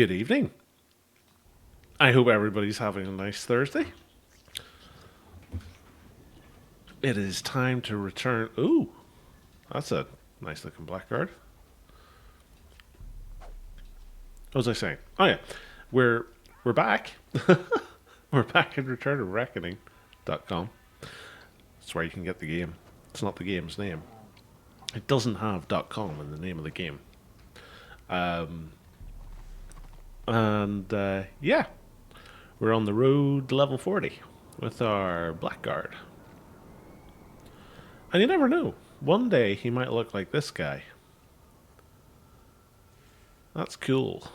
Good evening. I hope everybody's having a nice Thursday. It is time to return. Ooh, that's a nice looking blackguard. What was I saying? Oh yeah, we're back. We're back in Return of Reckoning.com. That's where you can get the game. It's not the game's name. It doesn't have .com in the name of the game. And yeah, we're on the road to level 40 with our blackguard. And you never know. One day he might look like this guy. That's cool.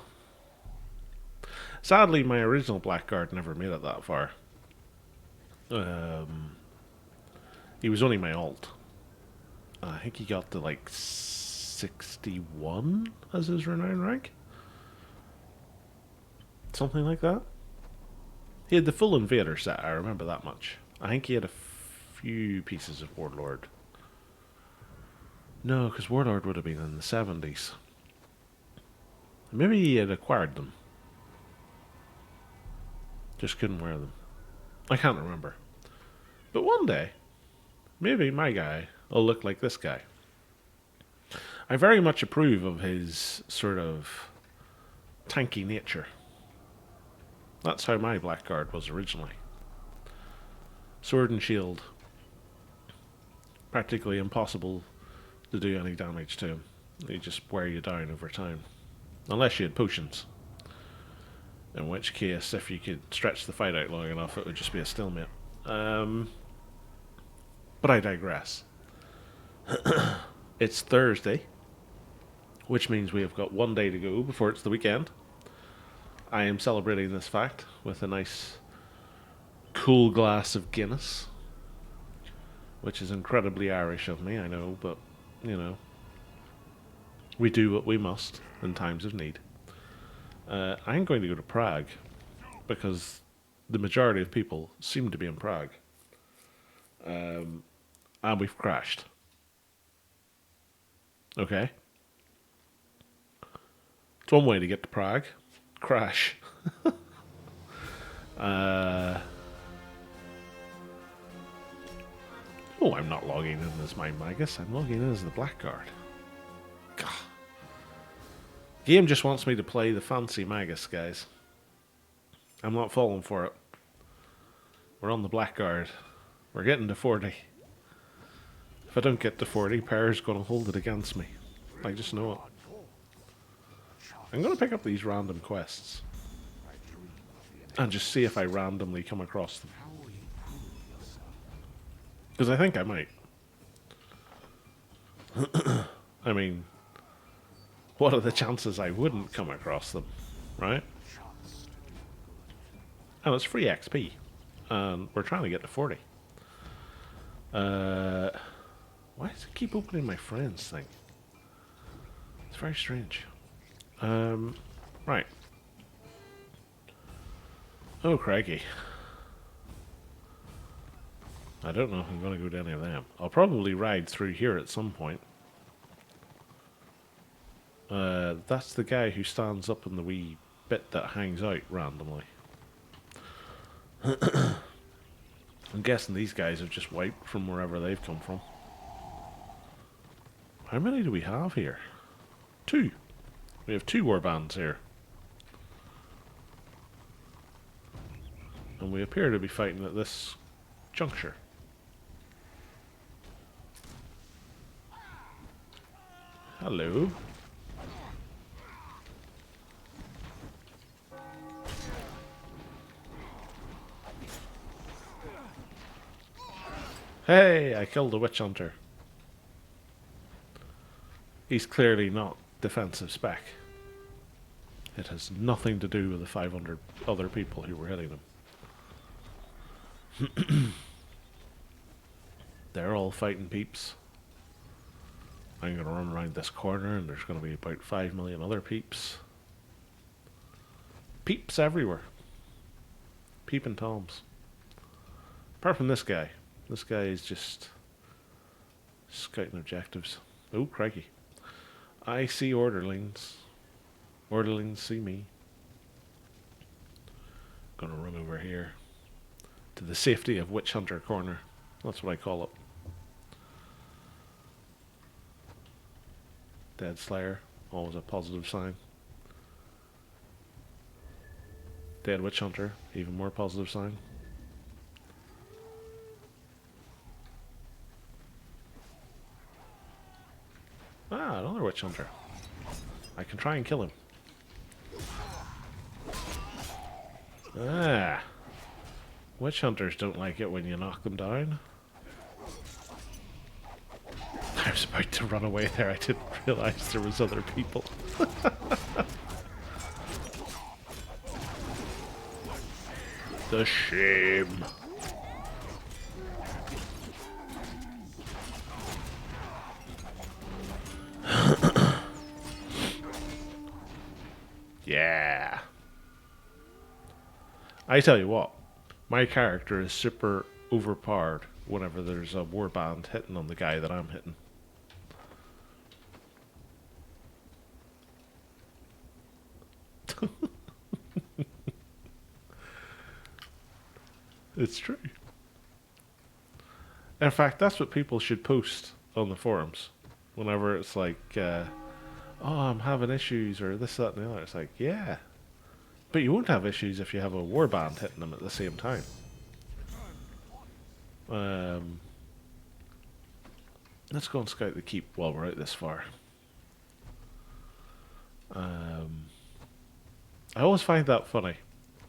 Sadly, my original blackguard never made it that far. He was only my alt. I think he got to like 61 as his renown rank. Something like that. He had the full invader set, I remember that much. I think he had a few pieces of Warlord. No, because Warlord would have been in the 70s. Maybe he had acquired them. Just couldn't wear them. I can't remember. But one day, maybe my guy will look like this guy. I very much approve of his sort of tanky nature. That's how my blackguard was originally. Sword and shield. Practically impossible to do any damage to him. They just wear you down over time. Unless you had potions. In which case, if you could stretch the fight out long enough, it would just be a stalemate. But I digress. It's Thursday, which means we have got one day to go before it's the weekend. I am celebrating this fact with a nice cool glass of Guinness, which is incredibly Irish of me, I know, but, you know, we do what we must in times of need. I'm going to go to Prague because the majority of people seem to be in Prague. And we've crashed. Okay? It's one way to get to Prague. Crash. Oh, I'm not logging in as my Magus. I'm logging in as the Blackguard. God. Game just wants me to play the fancy Magus, guys. I'm not falling for it. We're on the Blackguard. We're getting to 40. If I don't get to 40, Per's going to hold it against me. I just know it. I'm going to pick up these random quests. And just see if I randomly come across them. Because I think I might. I mean, what are the chances I wouldn't come across them, right? And it's free XP. And we're trying to get to 40. Why does it keep opening my friends thing? It's very strange. Right. Oh, crikey. I don't know if I'm going to go to any of them. I'll probably ride through here at some point. That's the guy who stands up in the wee bit that hangs out randomly. I'm guessing these guys have just wiped from wherever they've come from. How many do we have here? 2. We have 2 warbands here. And we appear to be fighting at this juncture. Hello. Hey, I killed a witch hunter. He's clearly not defensive spec. It has nothing to do with the 500 other people who were hitting him. They're all fighting peeps. I'm going to run around this corner and there's going to be about 5 million other peeps. Peeps everywhere. Peeping toms. Apart from this guy. This guy is just scouting objectives. Oh, crikey. I see orderlings. Orderlings see me. Gonna run over here to the safety of Witch Hunter Corner. That's what I call it. Dead Slayer, always a positive sign. Dead Witch Hunter, even more positive sign. Ah, another Witch Hunter. I can try and kill him. Ah. Witch Hunters don't like it when you knock them down. I was about to run away there. I didn't realize there was other people. The shame. Yeah. I tell you what, my character is super overpowered whenever there's a warband hitting on the guy that I'm hitting. It's true. In fact, that's what people should post on the forums. Whenever it's like, oh, I'm having issues, or this, that, and the other. It's like, yeah. But you won't have issues if you have a warband hitting them at the same time. Let's go and scout the keep while we're out this far. I always find that funny.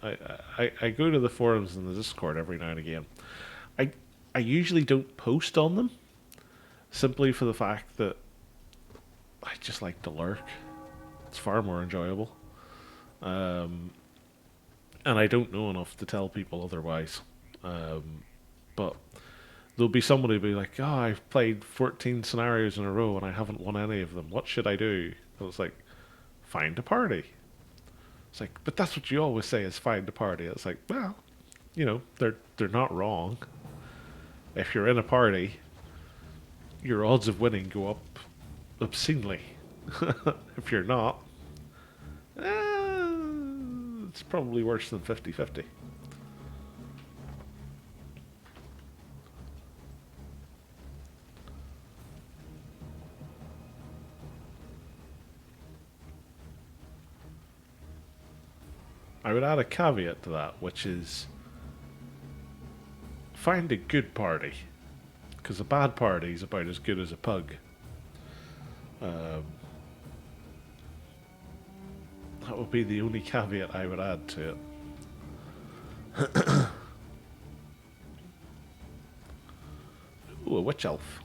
I go to the forums and the Discord every now and again. I usually don't post on them, simply for the fact that I just like to lurk. It's far more enjoyable. And I don't know enough to tell people otherwise. But there'll be somebody who'll be like, oh, I've played 14 scenarios in a row and I haven't won any of them. What should I do? And it's like, find a party. It's like, but that's what you always say is find a party. It's like, well, you know, they're not wrong. If you're in a party, your odds of winning go up obscenely. If you're not, it's probably worse than 50-50. I would add a caveat to that, which is find a good party, because a bad party is about as good as a pug. That would be the only caveat I would add to it. Ooh, a witch elf.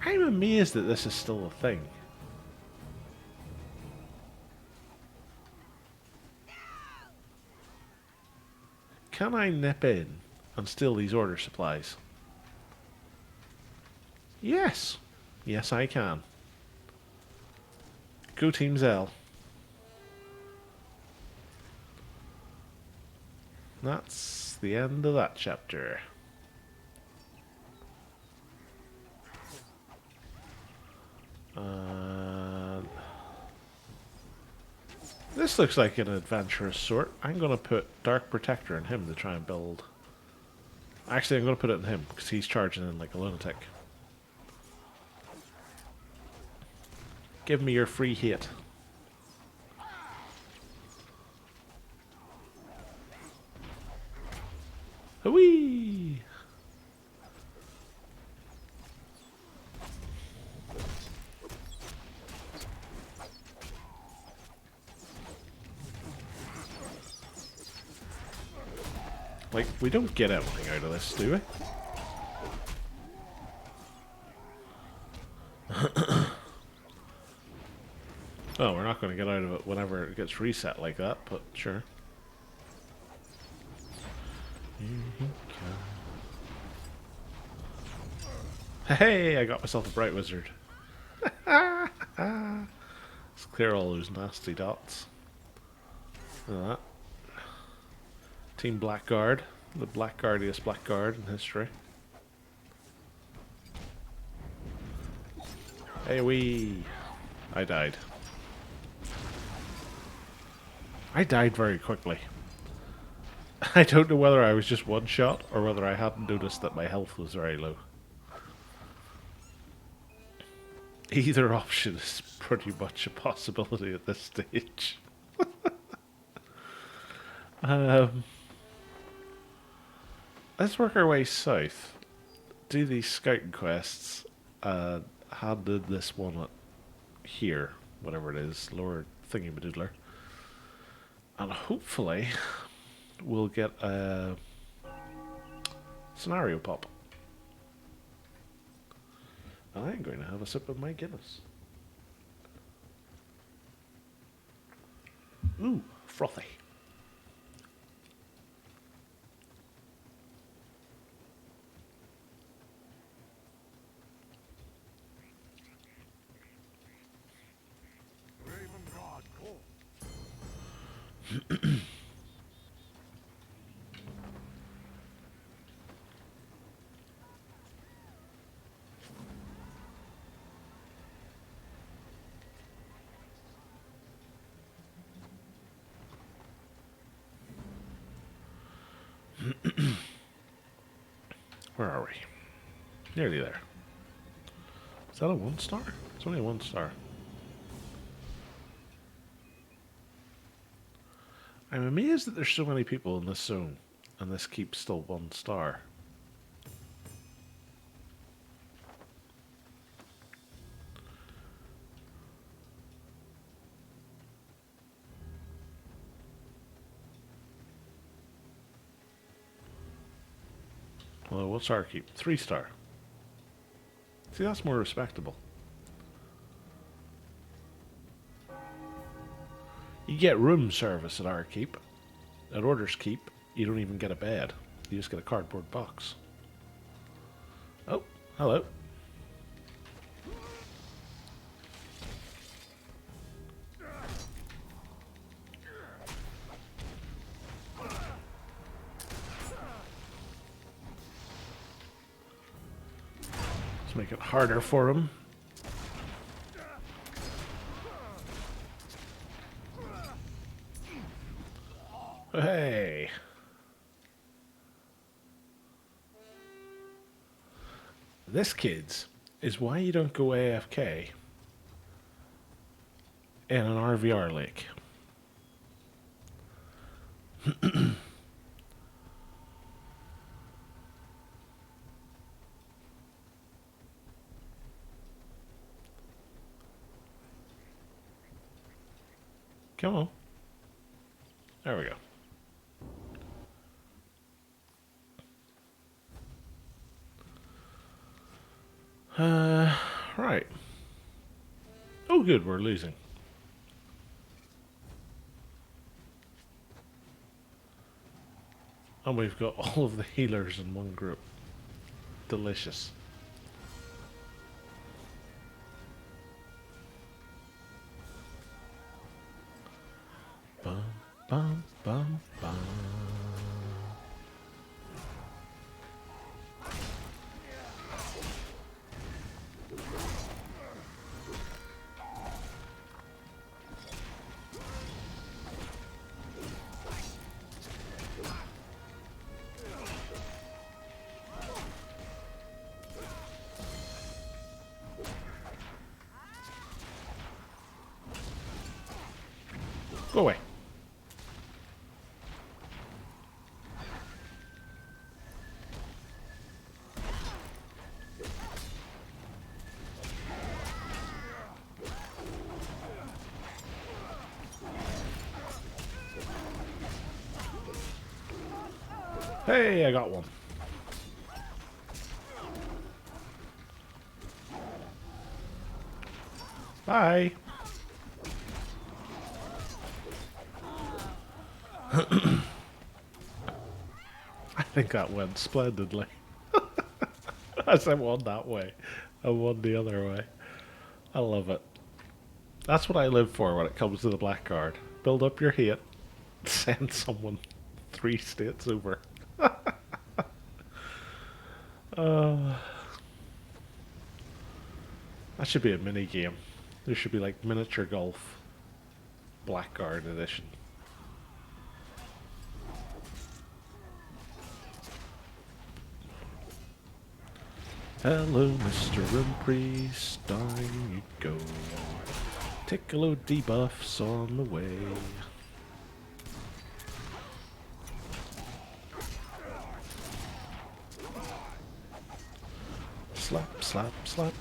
I'm amazed that this is still a thing. Can I nip in and steal these order supplies? Yes. Yes, I can. Go Team Zell. That's the end of that chapter. This looks like an adventurous sort. I'm going to put Dark Protector in him to try and build. Actually, I'm going to put it in him because he's charging in like a lunatic. Give me your free hit. Whee! Like, we don't get anything out of this, do we? Oh, we're not going to get out of it whenever it gets reset like that, but sure. Hey, I got myself a Bright Wizard. Let's clear all those nasty dots. Look at that. Team Blackguard, the blackguardiest blackguard in history. Hey, I died. I died very quickly. I don't know whether I was just one shot or whether I hadn't noticed that my health was very low. Either option is pretty much a possibility at this stage. Let's work our way south. Do these scouting quests. Hand in this one at here, whatever it is, lower thingy-madoodler. And hopefully we'll get a scenario pop. And I'm going to have a sip of my Guinness. Ooh, frothy. Where are we? Nearly there. Is that a 1 star? It's only a 1 star. I'm amazed that there's so many people in this zone, and this keeps still 1 star. Well, what's our keep? 3 star. See, that's more respectable. You get room service at our keep. At Orders Keep, you don't even get a bed. You just get a cardboard box. Oh, hello. Let's make it harder for him. Hey. This, kids, is why you don't go AFK in an RVR lake. Come on. There we go. Right. Oh, good, we're losing. And we've got all of the healers in one group. Delicious. Bum, bum, bum, bum. Go away. Hey, I got one. Bye. I think that went splendidly. As I won that way, I won the other way. I love it. That's what I live for when it comes to the black card. Build up your hate, send someone 3 states over. That should be a mini game. There should be like miniature golf, Blackguard edition. Hello, Mr. Priest, down you go. Take a load debuffs on the way. Slap, slap, slap.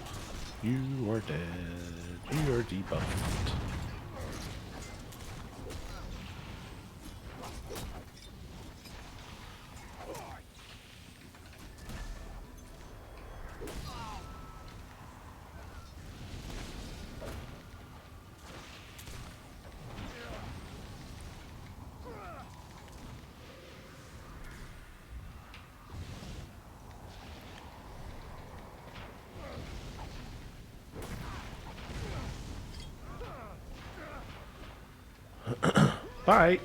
You are dead. You are debuffed. Bye.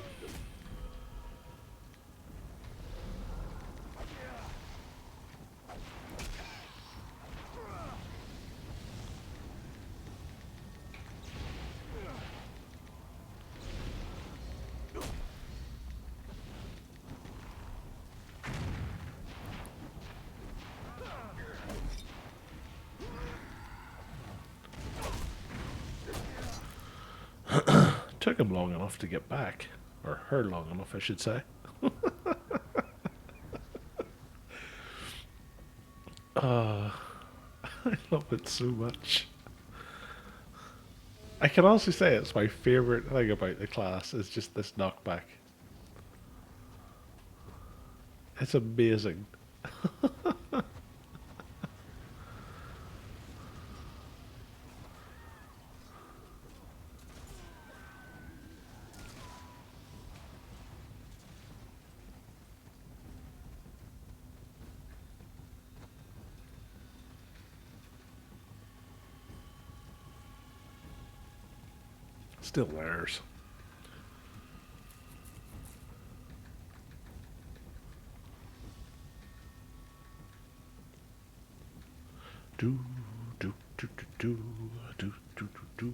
Took him long enough to get back. Or her long enough, I should say. I love it so much. I can also say it's my favourite thing about the class is just this knockback. It's amazing. Still theirs. Do do do do do do do do do.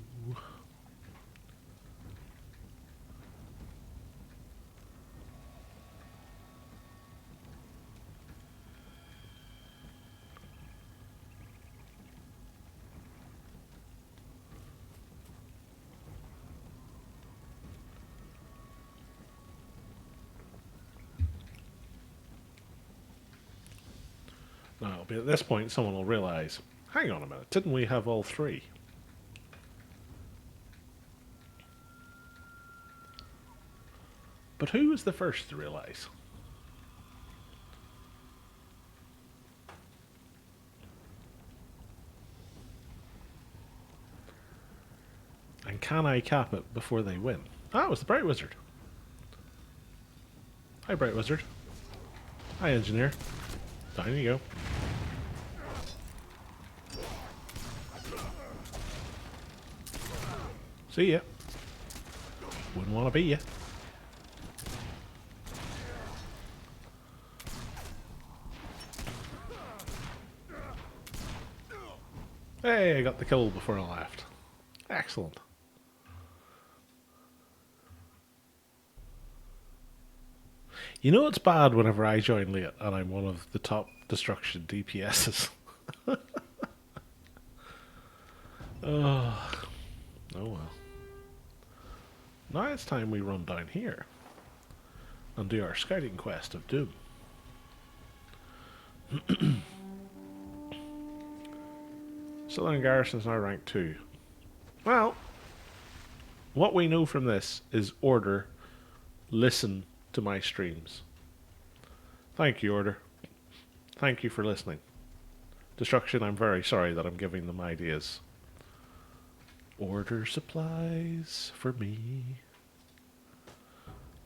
Now, it'll be at this point someone will realise, hang on a minute, didn't we have all three? But who was the first to realise? And can I cap it before they win? Ah, it was the Bright Wizard. Hi, Bright Wizard. Hi, Engineer. Down you go. See ya. Wouldn't want to be ya. Hey, I got the kill before I left. Excellent. You know it's bad whenever I join late and I'm one of the top destruction DPSs. Oh, oh well. Now it's time we run down here and do our scouting quest of doom. Southern Garrison's now rank 2. Well, what we know from this is Order, listen to my streams. Thank you, Order. Thank you for listening. Destruction, I'm very sorry that I'm giving them ideas. Order supplies for me.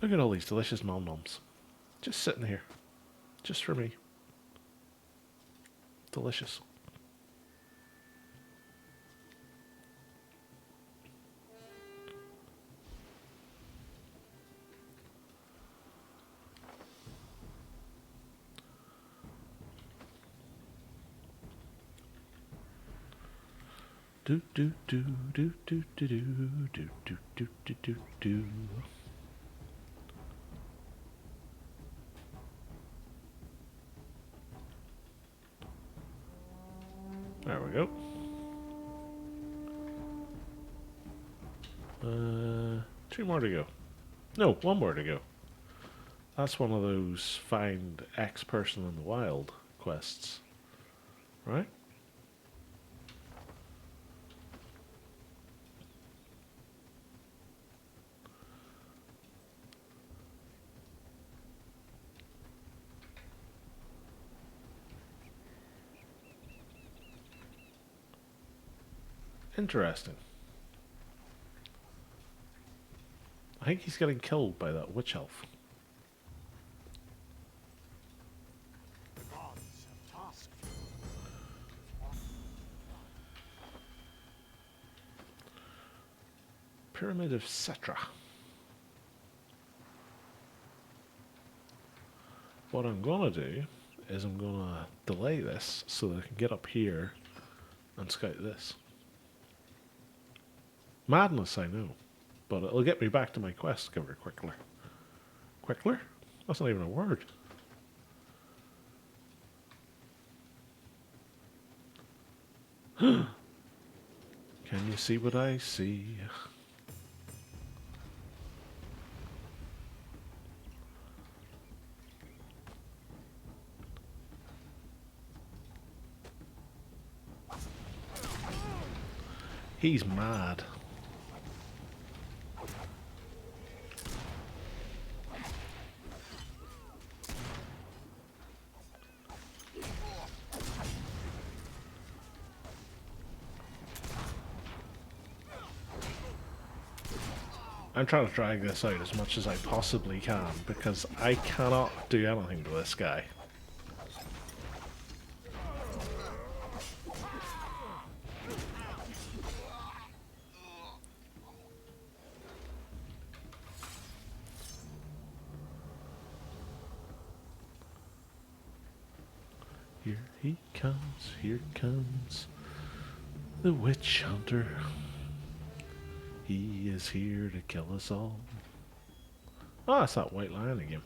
Look at all these delicious nom-noms. Just sitting here. Just for me. Delicious. Do do do do do do do do do do do do do. There we go. 2 more to go. No, 1 more to go. That's one of those find X person in the wild quests, right? Interesting. I think he's getting killed by that witch elf. The gods have tasked you. Pyramid of Cetra. What I'm gonna do is I'm gonna delay this so that I can get up here and scout this. Madness, I know, but it'll get me back to my quest cover quicker. Quicker? That's not even a word. Can you see what I see? He's mad. I'm trying to drag this out as much as I possibly can because I cannot do anything to this guy. Here comes the witch hunter. He is here to kill us all. Oh, it's that white lion again.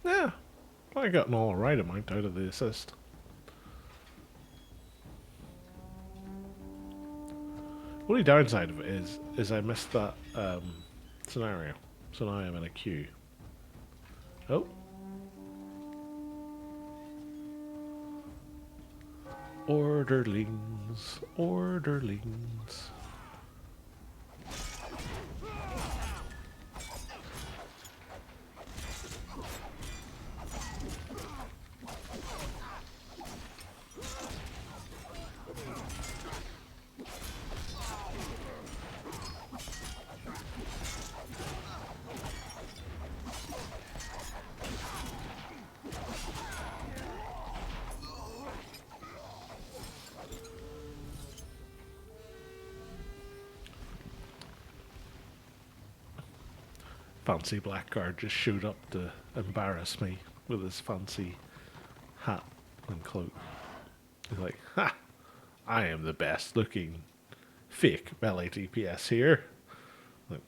Yeah, I got an alright amount out of the assist. Only downside of it is I missed that scenario, so now I'm in a queue. Oh. Orderlings, orderlings. Fancy blackguard just showed up to embarrass me with his fancy hat and cloak. He's like, ha! I am the best looking fake melee DPS here. Like,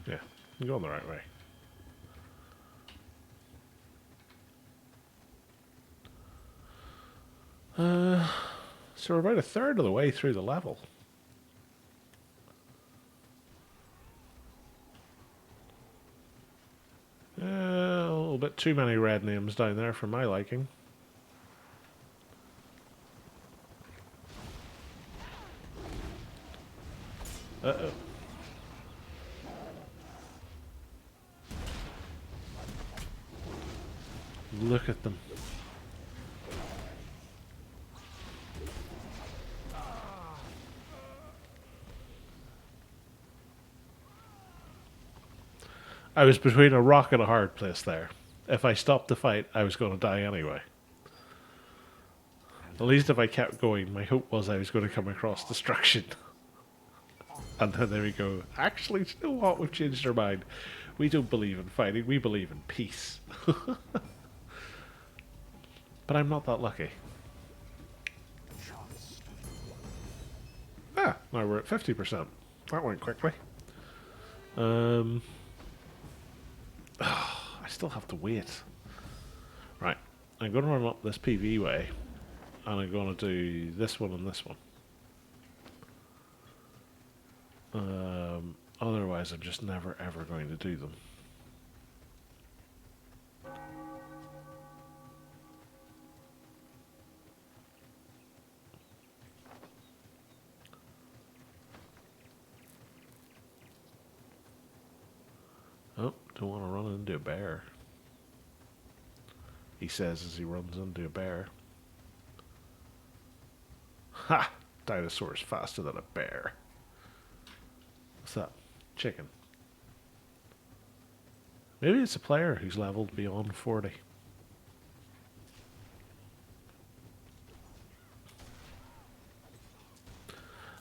yeah, you're going the right way. So we're about a third of the way through the level. A little bit too many red names down there for my liking. Uh-oh. Look at them. I was between a rock and a hard place there. If I stopped the fight, I was going to die anyway. At least if I kept going, my hope was I was going to come across destruction. And then there we go. Actually, you know what? We've changed our mind. We don't believe in fighting, we believe in peace. But I'm not that lucky. Ah, now we're at 50%. That went quickly. I still have to wait. Right, I'm going to run up this PV way, and I'm going to do this one and this one. Otherwise, I'm just never ever going to do them. Oh, don't want to run into a bear. He says as he runs into a bear. Ha! Dinosaur's faster than a bear. What's that? Chicken. Maybe it's a player who's leveled beyond 40.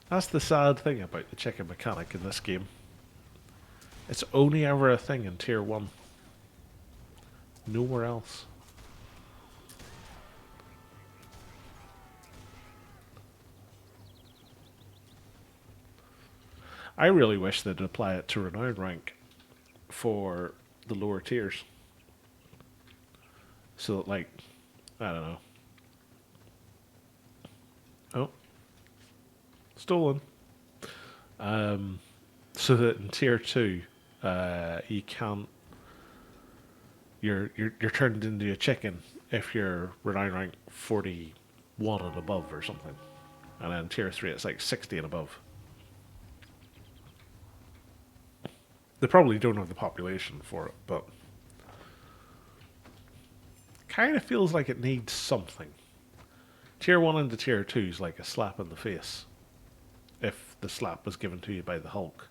That's the sad thing about the chicken mechanic in this game. It's only ever a thing in Tier 1. Nowhere else. I really wish they'd apply it to Renown rank for the lower tiers. So that, like, I don't know. Oh. Stolen. So that in Tier 2, you can't... You're turned into a chicken if you're Renown rank 41 and above or something. And then Tier 3 it's like 60 and above. They probably don't have the population for it, but kind of feels like it needs something. Tier 1 into Tier 2 is like a slap in the face, if the slap was given to you by the Hulk.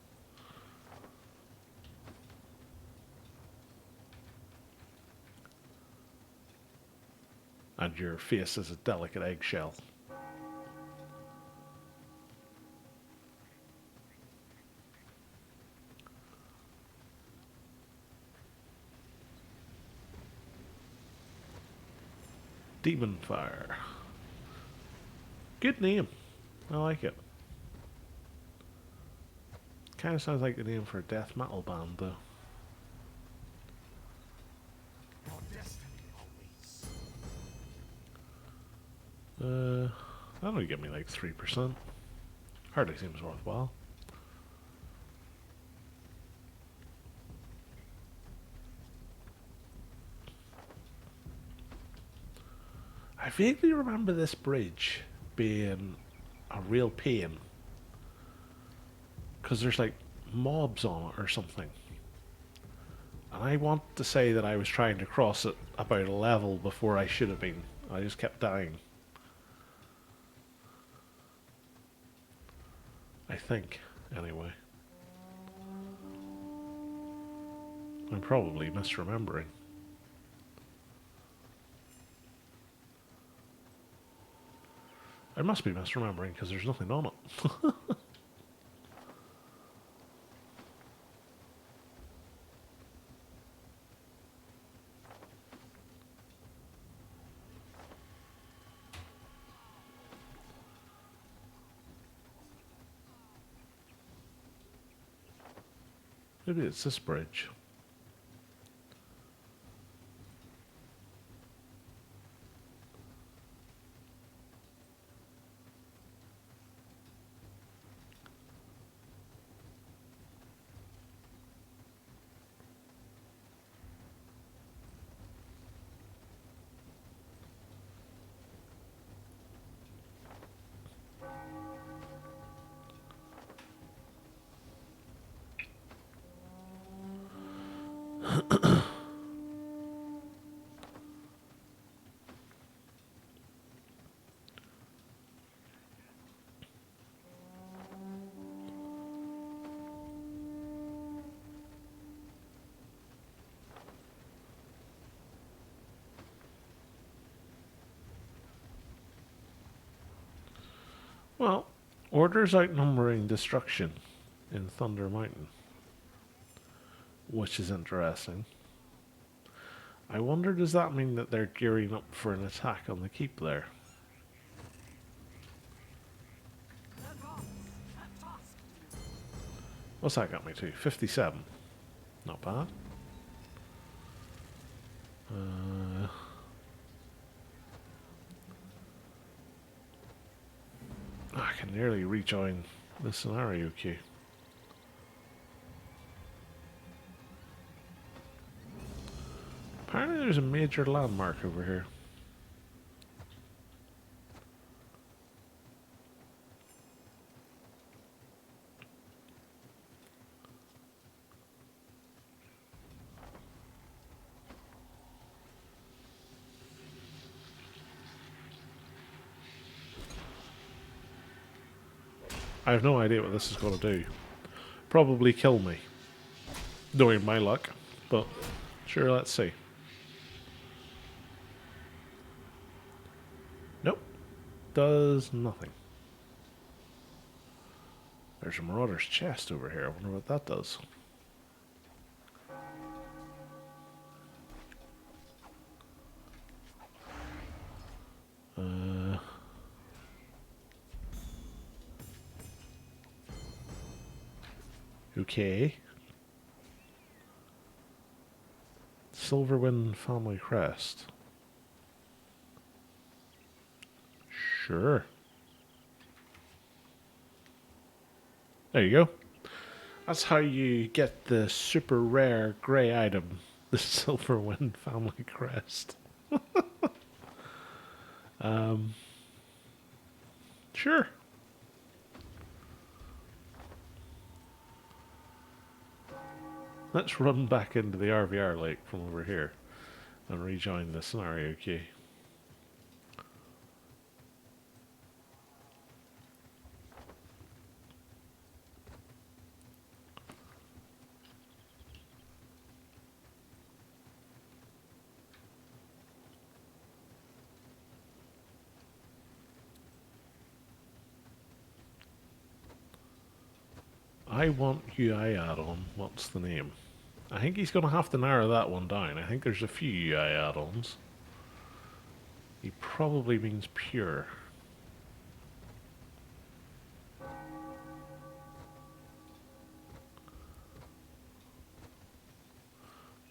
And your face is a delicate eggshell. Demon Fire. Good name. I like it. Kind of sounds like the name for a death metal band, though. Your destiny awaits. That'll give me like 3%. Hardly seems worthwhile. I vaguely remember this bridge being a real pain. Because there's like mobs on it or something. And I want to say that I was trying to cross it about a level before I should have been. I just kept dying. I think, anyway. I'm probably misremembering. I must be misremembering because there's nothing on it. Maybe it's this bridge. Well, orders outnumbering destruction in Thunder Mountain, which is interesting. I wonder, does that mean that they're gearing up for an attack on the keep there? What's that got me to? 57. Not bad. I can nearly rejoin the scenario queue. Apparently there's a major landmark over here. I have no idea what this is going to do. Probably kill me. Knowing my luck. But, sure, let's see. Nope. Does nothing. There's a Marauder's chest over here. I wonder what that does. Okay. Silverwind family crest. Sure. There you go. That's how you get the super rare grey item, the Silverwind family crest. Sure. Let's run back into the RVR lake from over here and rejoin the scenario queue. I want UI add-on. What's the name? I think he's going to have to narrow that one down. I think there's a few UI add-ons. He probably means pure.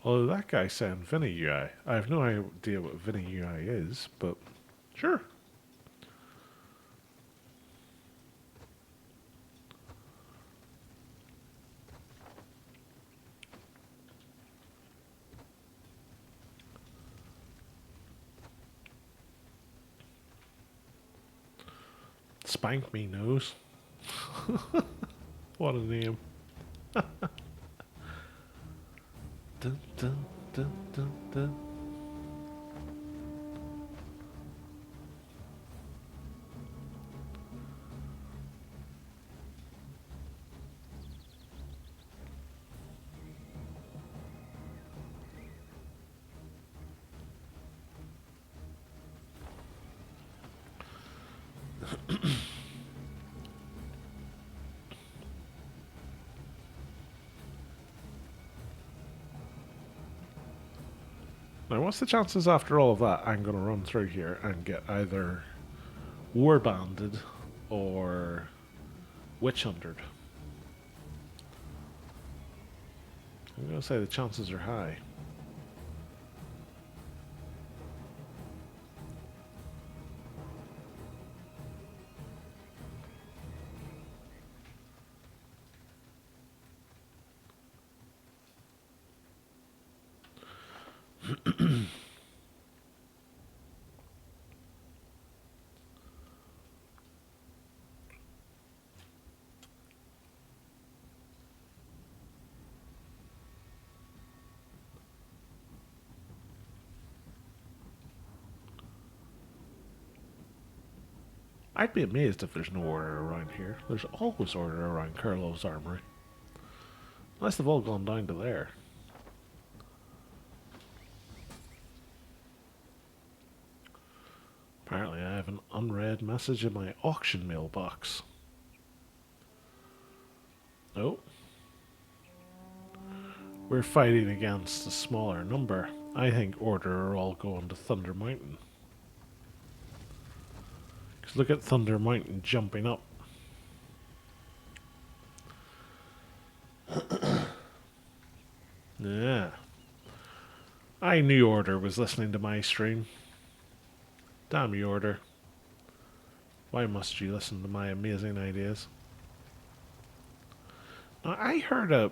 Although that guy's saying Vinny UI. I have no idea what Vinny UI is, but sure. Spank me nose. What a name. Dun, dun, dun, dun, dun. Now, what's the chances after all of that I'm going to run through here and get either warbanded or witch hunted? I'm going to say the chances are high. I'd be amazed if there's no order around here. There's always order around Kurlov's Armory. Unless they've all gone down to there. Apparently I have an unread message in my auction mailbox. Oh. We're fighting against a smaller number. I think Order are all going to Thunder Mountain. Because look at Thunder Mountain jumping up. Yeah. I knew Order was listening to my stream. Damn you, Order. Why must you listen to my amazing ideas? Now, I heard a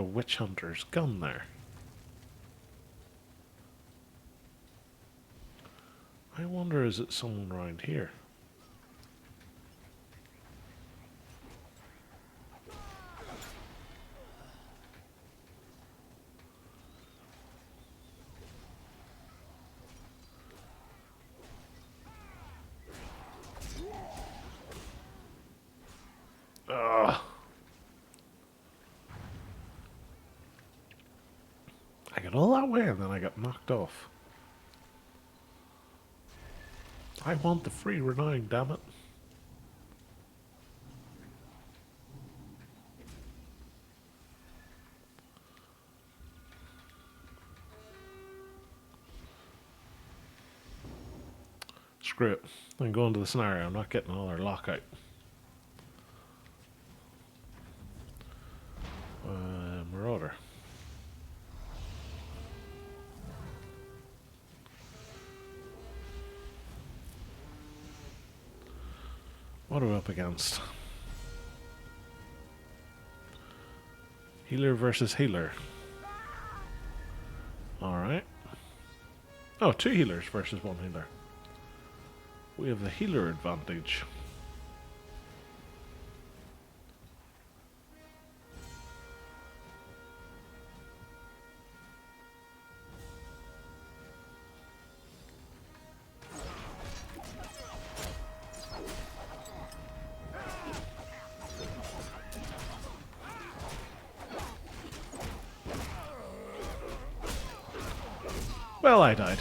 witch hunter's gun there. I wonder, is it someone around here? Ugh. I got all that way and then I got knocked off. I want the free renown, damn it. Screw it. I'm going to the scenario. I'm not getting another lockout. Marauder. What are we up against? Healer versus healer. Alright. Oh, 2 healers versus 1 healer. We have the healer advantage. Well, I died.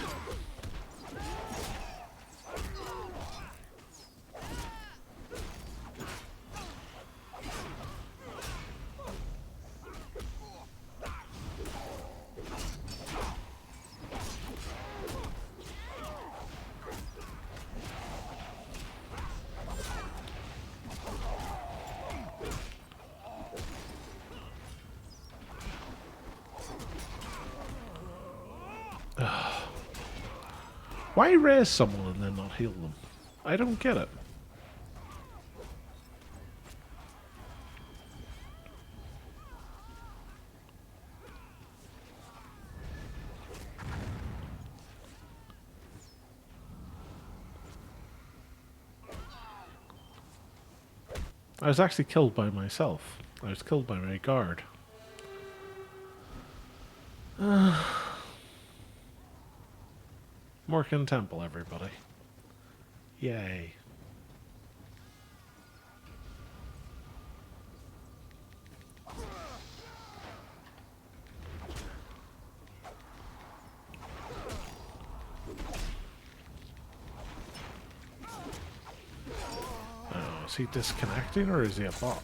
Why raise someone and then not heal them? I don't get it. I was actually killed by myself. I was killed by my guard. Morkin Temple, everybody. Yay. Is he disconnecting or is he a bot?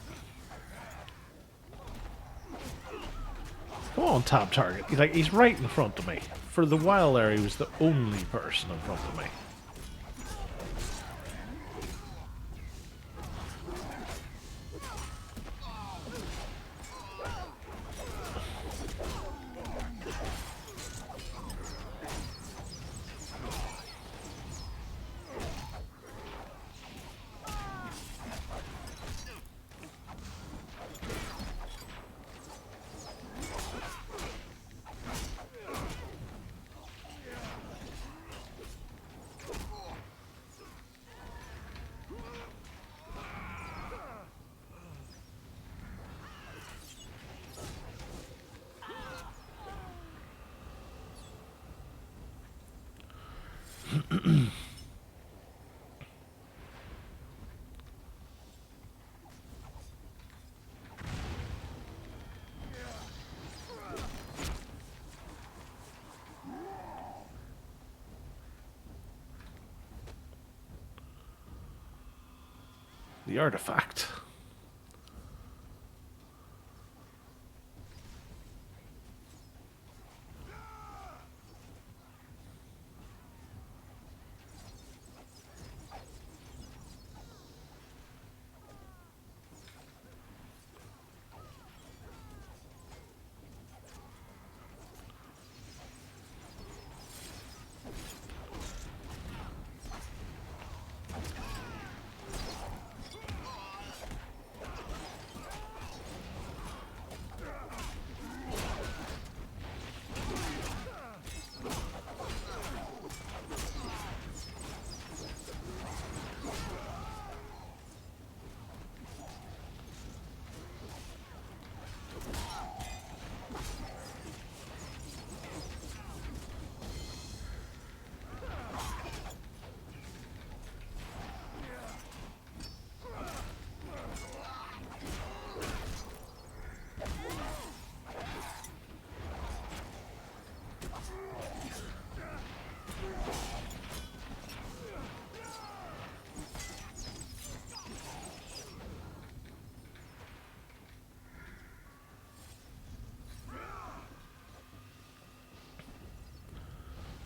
Come on, tab target. He's right in front of me. For the while there, he was the only person in front of me. The artifact.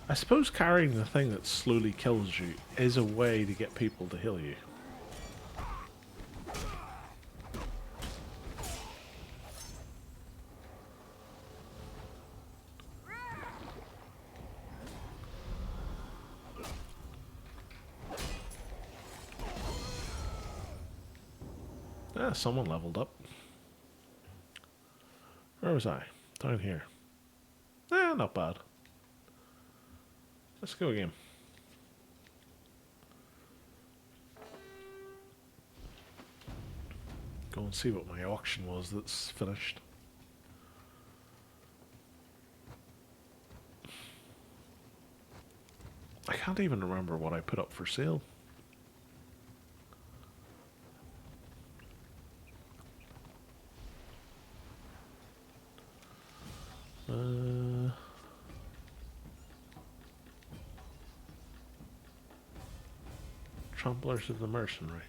I suppose carrying the thing that slowly kills you is a way to get people to heal you. Ah, someone leveled up. Where was I? Down here. Ah, not bad. Let's go again. Go and see what my auction was that's finished. I can't even remember what I put up for sale. Tramplers of the Mercenary.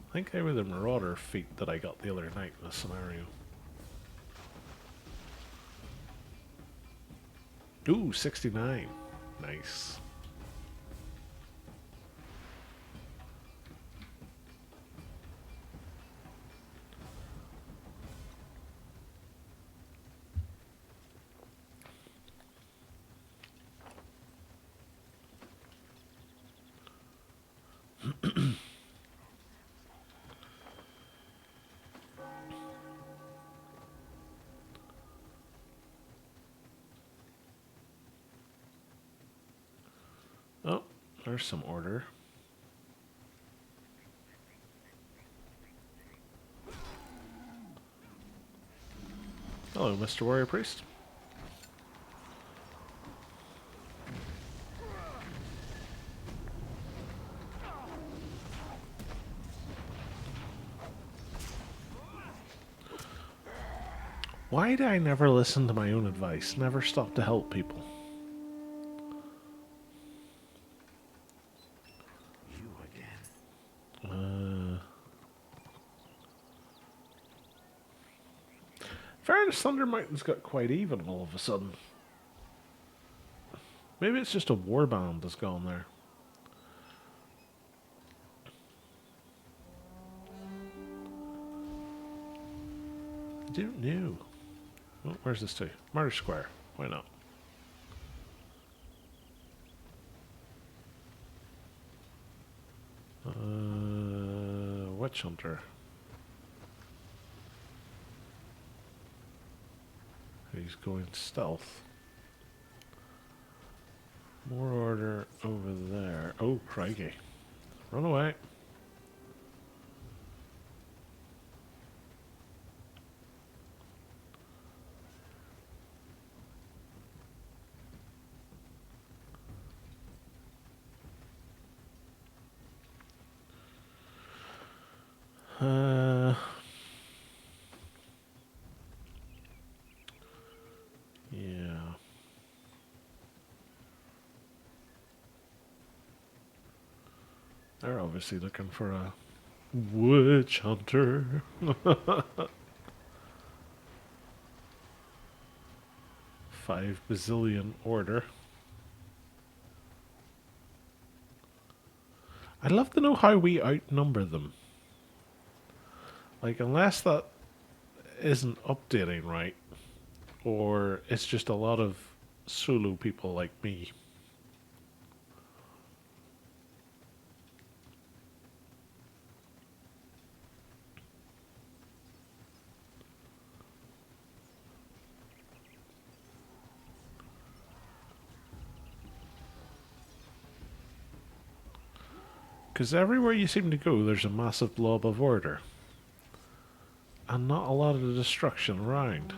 I think they were the Marauder feat that I got the other night in the scenario. Ooh, 69. Nice. Oh, there's some order. Hello, Mr. Warrior Priest. Why do I never listen to my own advice? Never stop to help people. You again. Fairness, Thunder Mountain's got quite even all of a sudden. Maybe it's just a warband that's gone there. I don't know. Oh, where's this to? Murder Square. Why not? Witch Hunter. He's going stealth. More order over there. Oh, crikey. Run away. Yeah. They're obviously looking for a witch hunter. 5 bazillion order. I'd love to know how we outnumber them. Like, unless that isn't updating right, or it's just a lot of solo people like me. Because everywhere you seem to go, there's a massive blob of order. And not a lot of destruction around.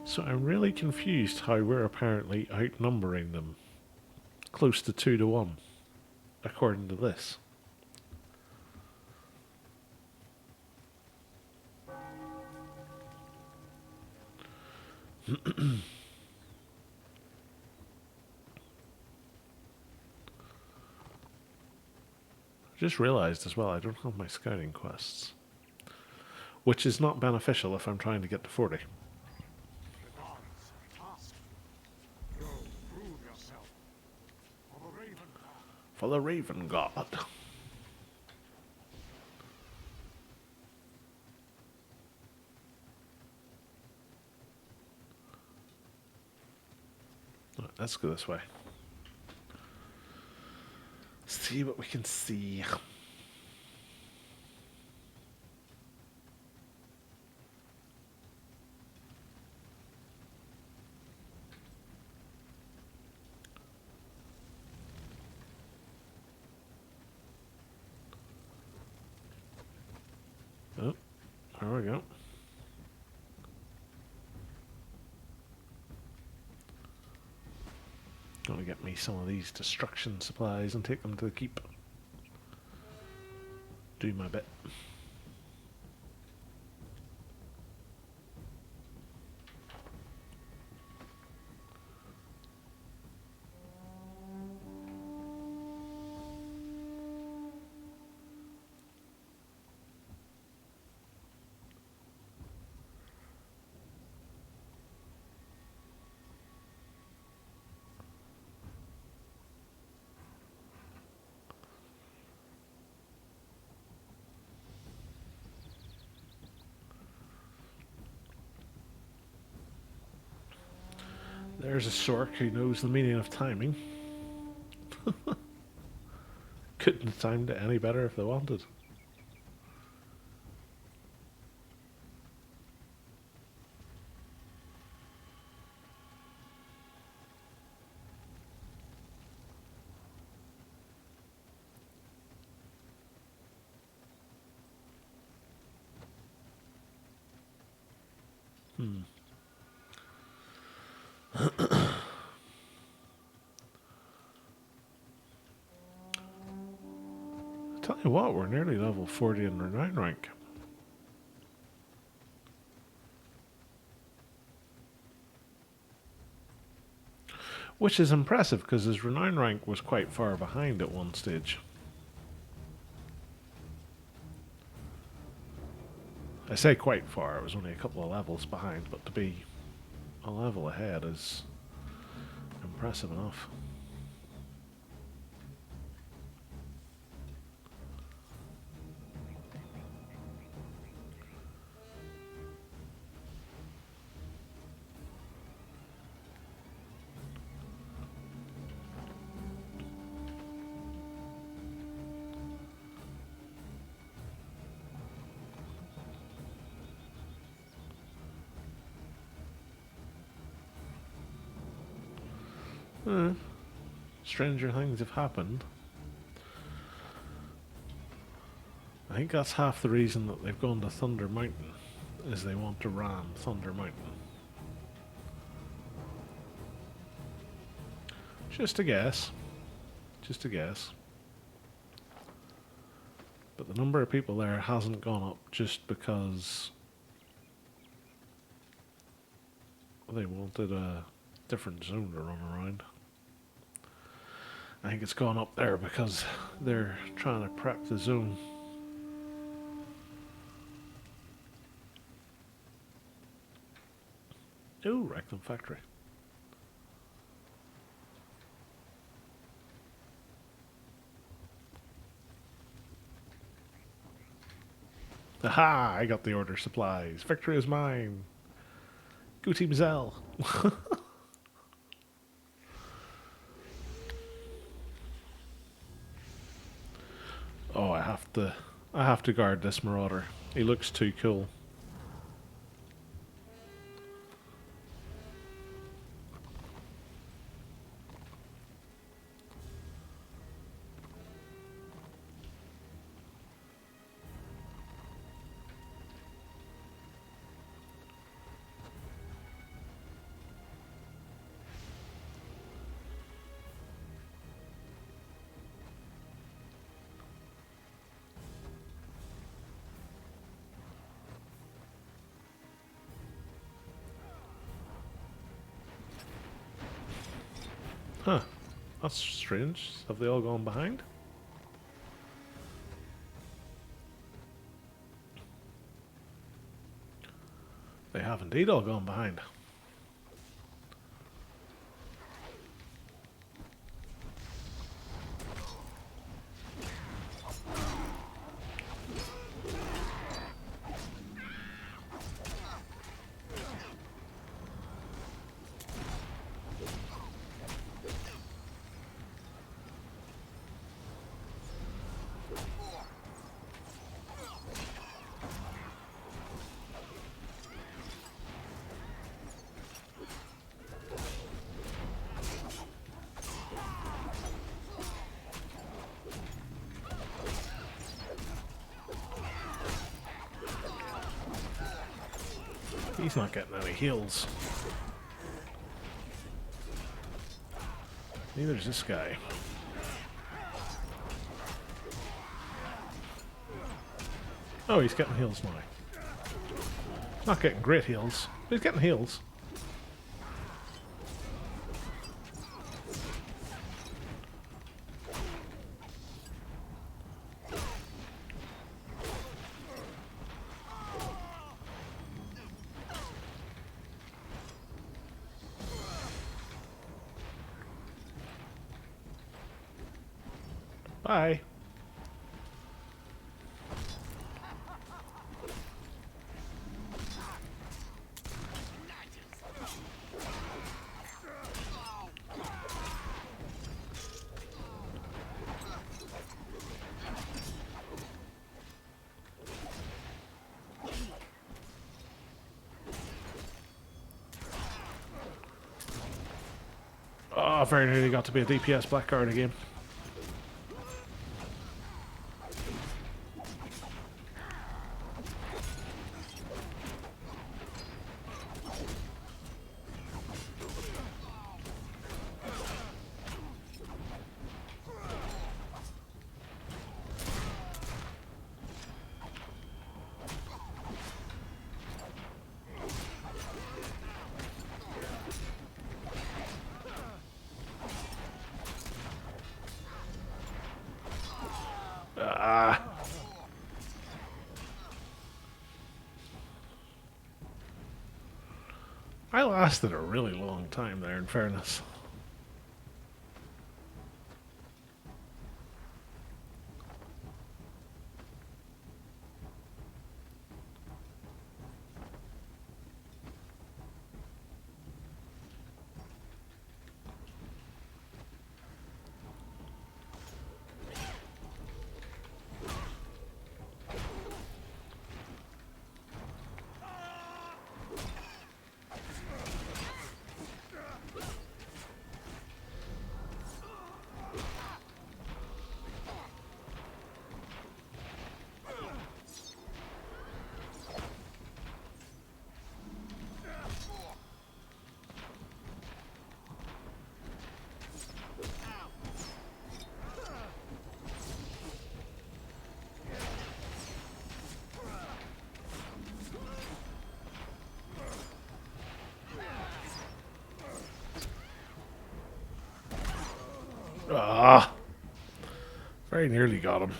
So I'm really confused how we're apparently outnumbering them. Close to 2 to 1, according to this. I just realised as well I don't have my scouting quests. Which is not beneficial if I'm trying to get to 40. The gods have tasked you. Go prove yourself. For the Raven God. For the Raven God. Right, let's go this way. See what we can see. Oh, there we go. Gonna get me some of these destruction supplies and take them to the keep. Do my bit. There's a Sork who knows the meaning of timing. Couldn't have timed it any better if they wanted. Tell you what, we're nearly level 40 in Renown rank. Which is impressive because his Renown rank was quite far behind at one stage. I say quite far, it was only a couple of levels behind, but to be a level ahead is impressive enough. Stranger things have happened. I think that's half the reason that they've gone to Thunder Mountain, is they want to ram Thunder Mountain. Just a guess. Just a guess. But the number of people there hasn't gone up just because they wanted a different zone to run around. I think it's gone up there because they're trying to prep the zone. Oh, Rectum Factory. Aha! I got the order supplies. Victory is mine. Go Team Zell. Oh, I have to guard this Marauder. He looks too cool. Huh. That's strange. Have they all gone behind? They have indeed all gone behind. He's not getting any heals. Neither's this guy. Oh, he's getting heals now. Not getting great heals, but he's getting heals. Bye. Oh, very nearly got to be a DPS Blackguard again. Ah. I lasted a really long time there, in fairness. Ah! Very nearly got him.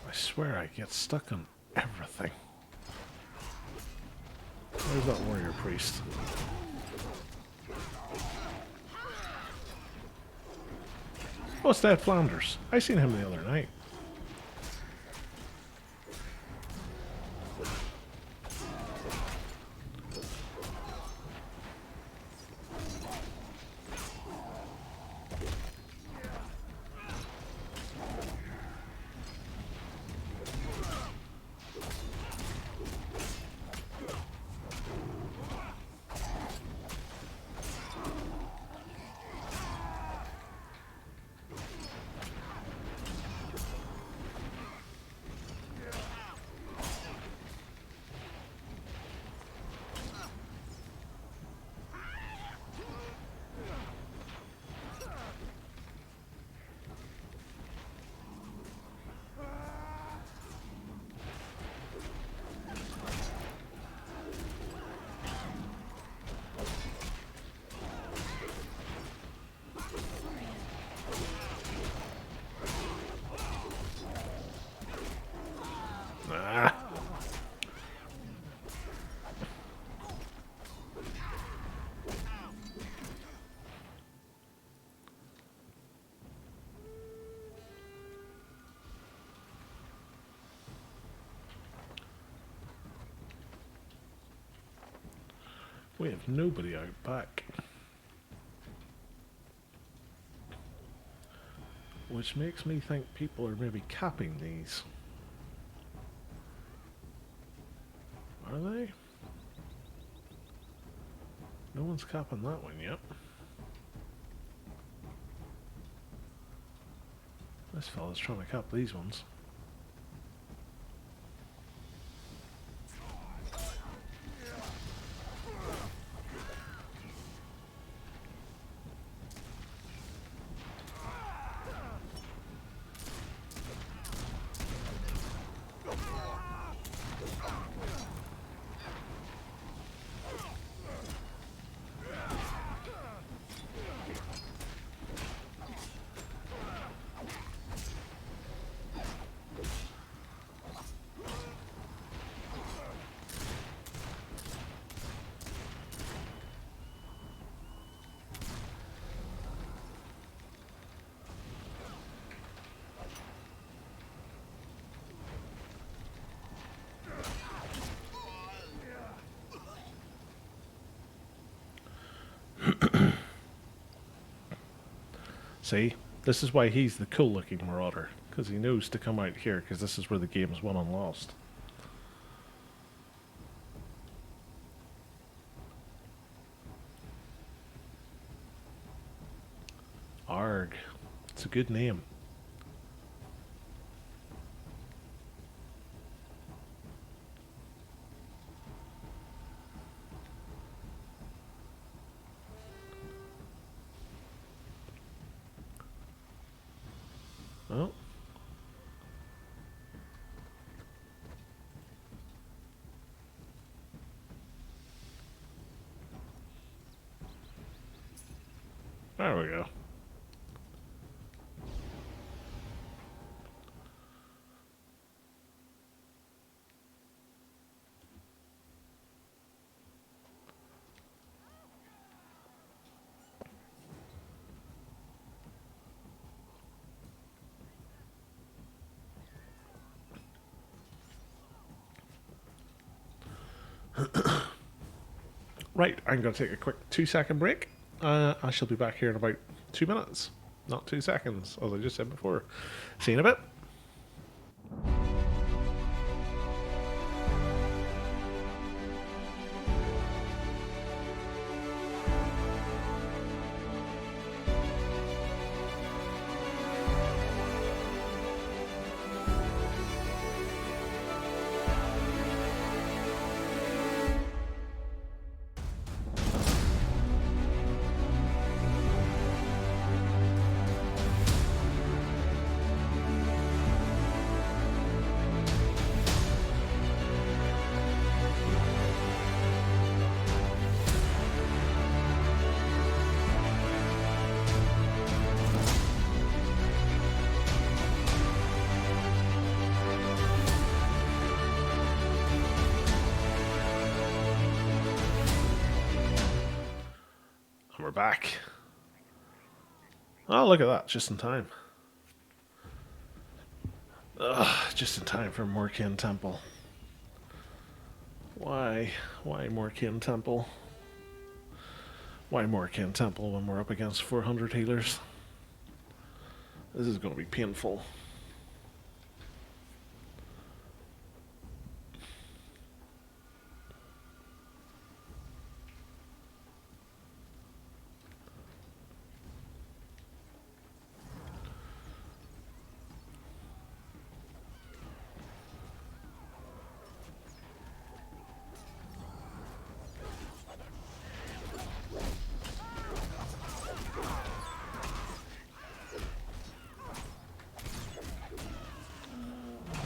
I swear I get stuck on everything. Where's that warrior priest? Oh, it's Dad Flanders. I seen him the other night. Ah. We have nobody out back. Which makes me think people are maybe capping these. Are they? No one's capping that one yet. This fella's trying to cap these ones. See? This is why he's the cool looking marauder. Because he knows to come out here, because this is where the game's won and lost. Arg. It's a good name. Oh. There we go. Right, I'm going to take a quick 2-second break. I shall be back here in about 2 minutes. Not 2 seconds, as I just said before. See you in a bit. We're back. Oh, look at that, just in time. Ugh, just in time for Morkin Temple. Why? Why Morkin Temple? Why Morkin Temple when we're up against 400 healers? This is going to be painful.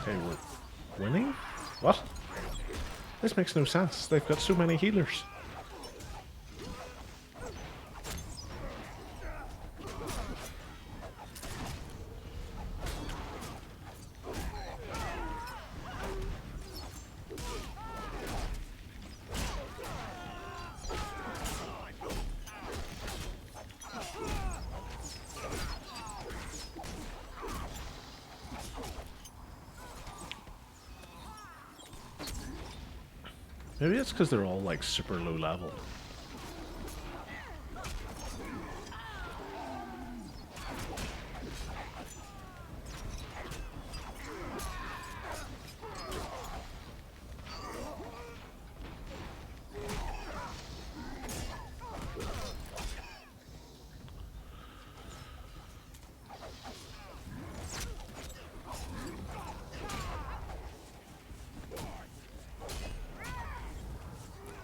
Okay, we're winning? What? This makes no sense. They've got so many healers. Maybe it's because they're all like super low level.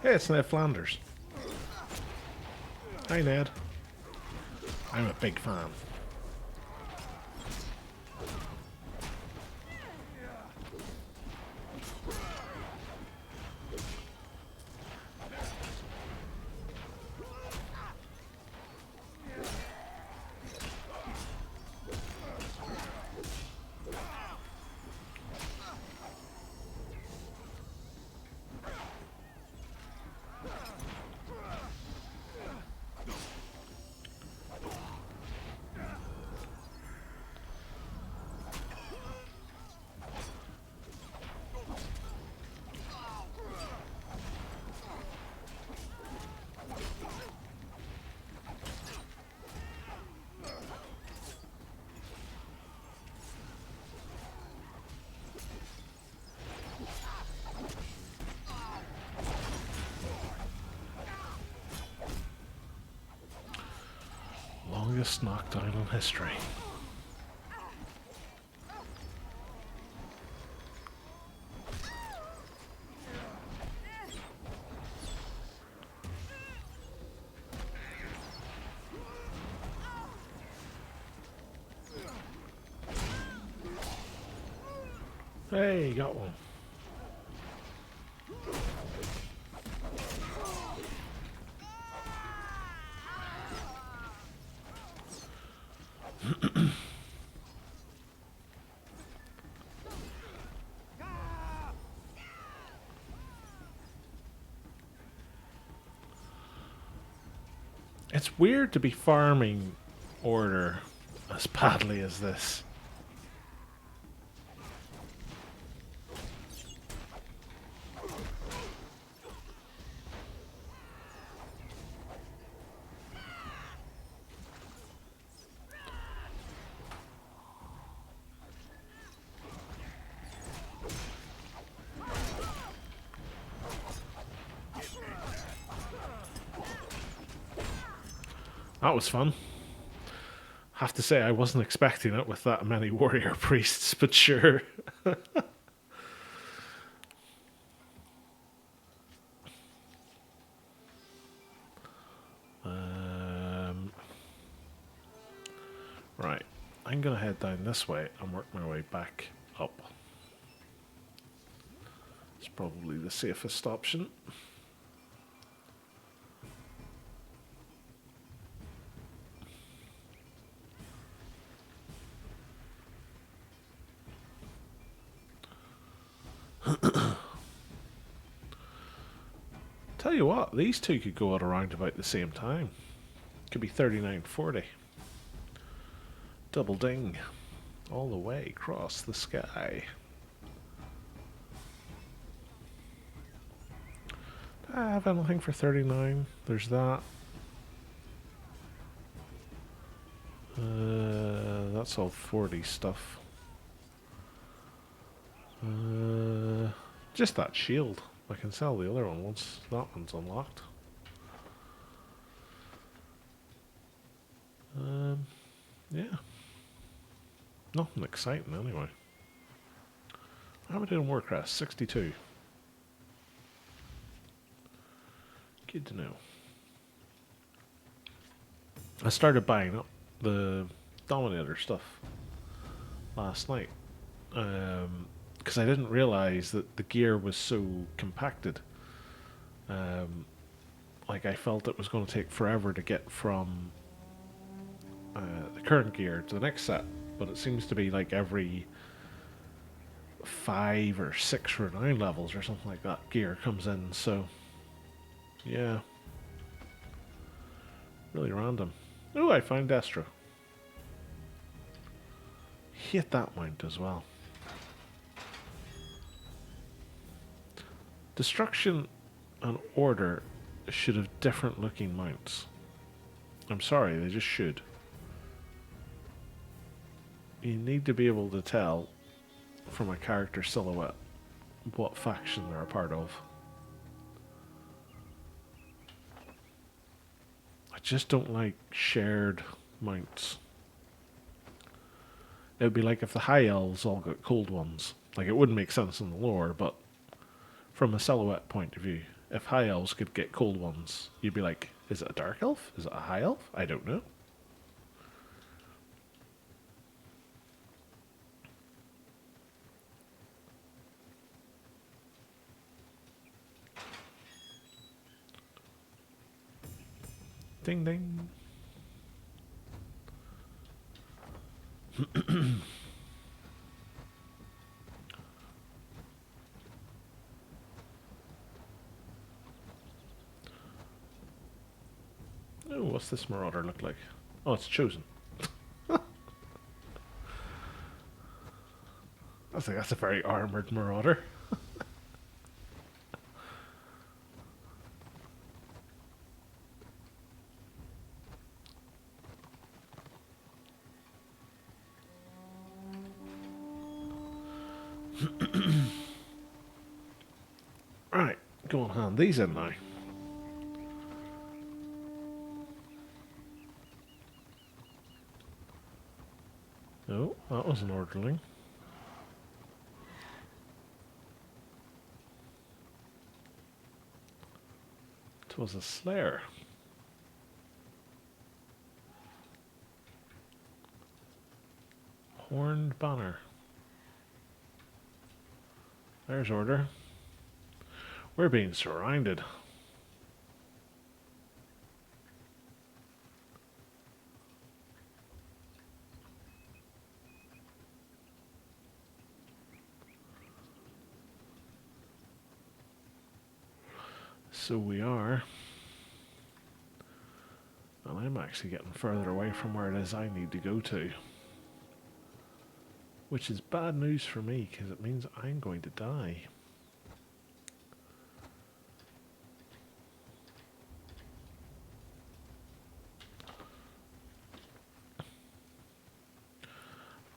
Hey, it's Ned Flanders. Hi, Ned. I'm a big fan. Longest knockdown in history. Hey, got one. It's weird to be farming order as badly as this. That was fun. Have to say, I wasn't expecting it with that many warrior priests, but sure. Right, I'm gonna head down this way and work my way back up. It's probably the safest option. Tell you what, these two could go at around about the same time. Could be 39:40. Double ding. All the way across the sky. Do I have anything for 39? There's that. That's all 40 stuff. Just that shield. I can sell the other one once that one's unlocked. Yeah. Nothing exciting anyway. How am I doing Warcraft? 62. Good to know. I started buying up the Dominator stuff last night. Because I didn't realize that the gear was so compacted. Like I felt it was going to take forever to get from the current gear to the next set, but it seems to be like every 5 or 6 or 9 levels or something like that gear comes in, so yeah, really random. Oh, I found Destro. Hit that mount as well. Destruction and Order should have different looking mounts. I'm sorry, they just should. You need to be able to tell from a character silhouette what faction they're a part of. I just don't like shared mounts. It would be like if the High Elves all got cold ones. Like, it wouldn't make sense in the lore, but from a silhouette point of view, if High Elves could get cold ones, you'd be like, is it a Dark Elf? Is it a High Elf? I don't know. Ding ding. Oh, what's this Marauder look like? Oh, it's chosen. I think that's a very armored Marauder. Right, go on, hand these in now. Oh, that was an orderling. It was a Slayer. Horned Banner. There's order. We're being surrounded. So we are. And I'm actually getting further away from where it is I need to go to. Which is bad news for me, because it means I'm going to die.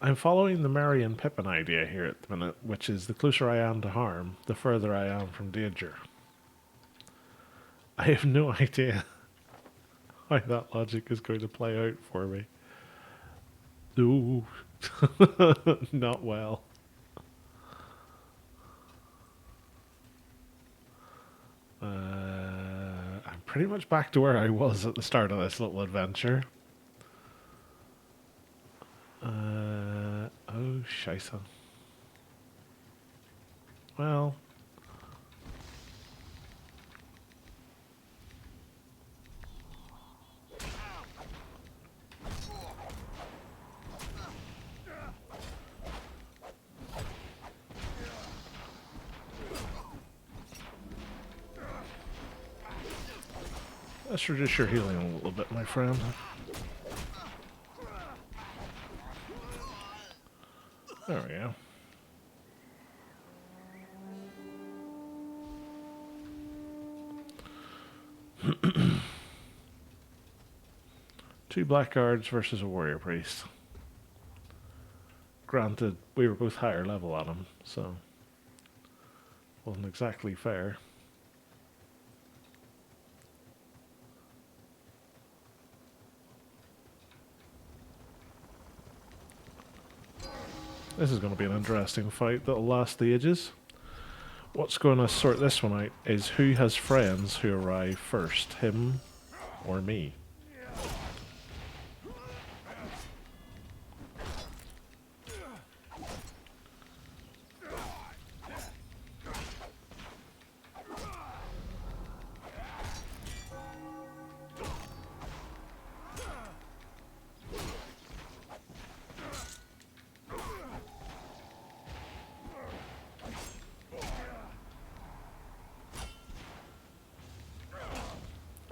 I'm following the Merry and Pippin idea here at the minute, which is the closer I am to harm, the further I am from danger. I have no idea how that logic is going to play out for me. No, not well. I'm pretty much back to where I was at the start of this little adventure. Oh, scheisse. Well, let's reduce your healing a little bit, my friend. There we go. Two blackguards versus a warrior priest. Granted, we were both higher level on him, so wasn't exactly fair. This is going to be an interesting fight that'll last the ages. What's going to sort this one out is who has friends who arrive first, him or me.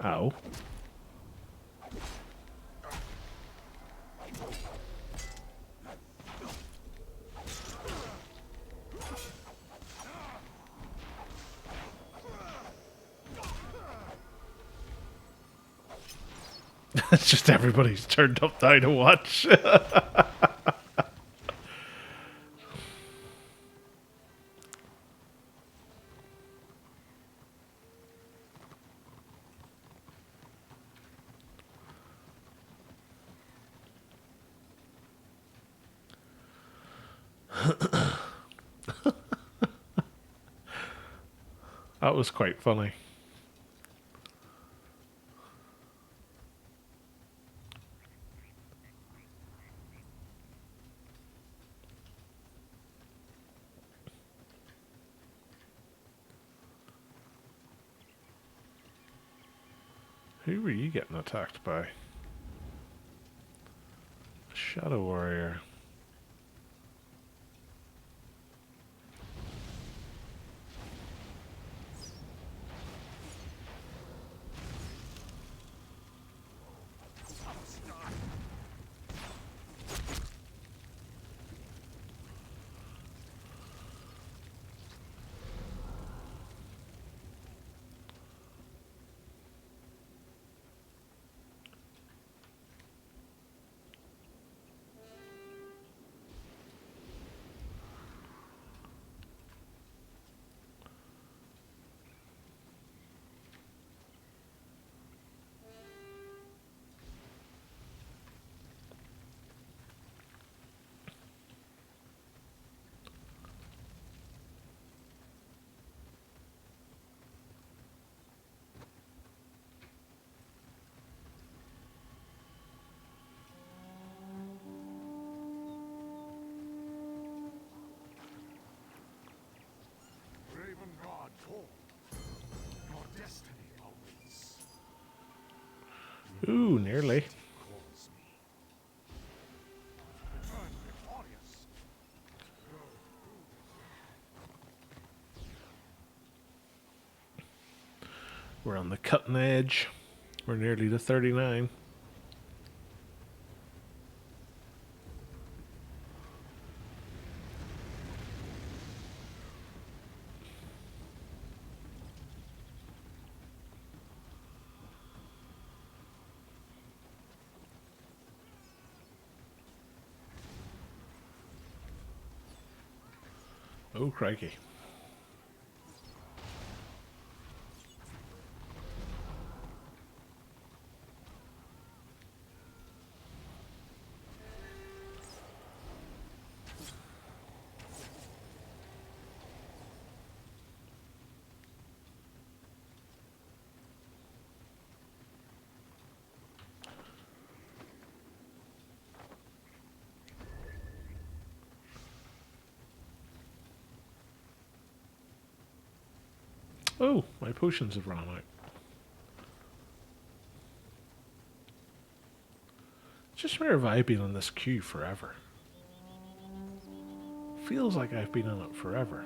Ow. It's just everybody's turned up now to watch. That was quite funny. Who were you getting attacked by? Shadow Warrior. Raven God call. Your destiny awaits. Ooh, nearly. Calls me. Return victorious. We're on the cutting edge. We're nearly to 39. Oh, crikey. Oh, my potions have run out. Just where have I been on this queue forever? Feels like I've been on it forever.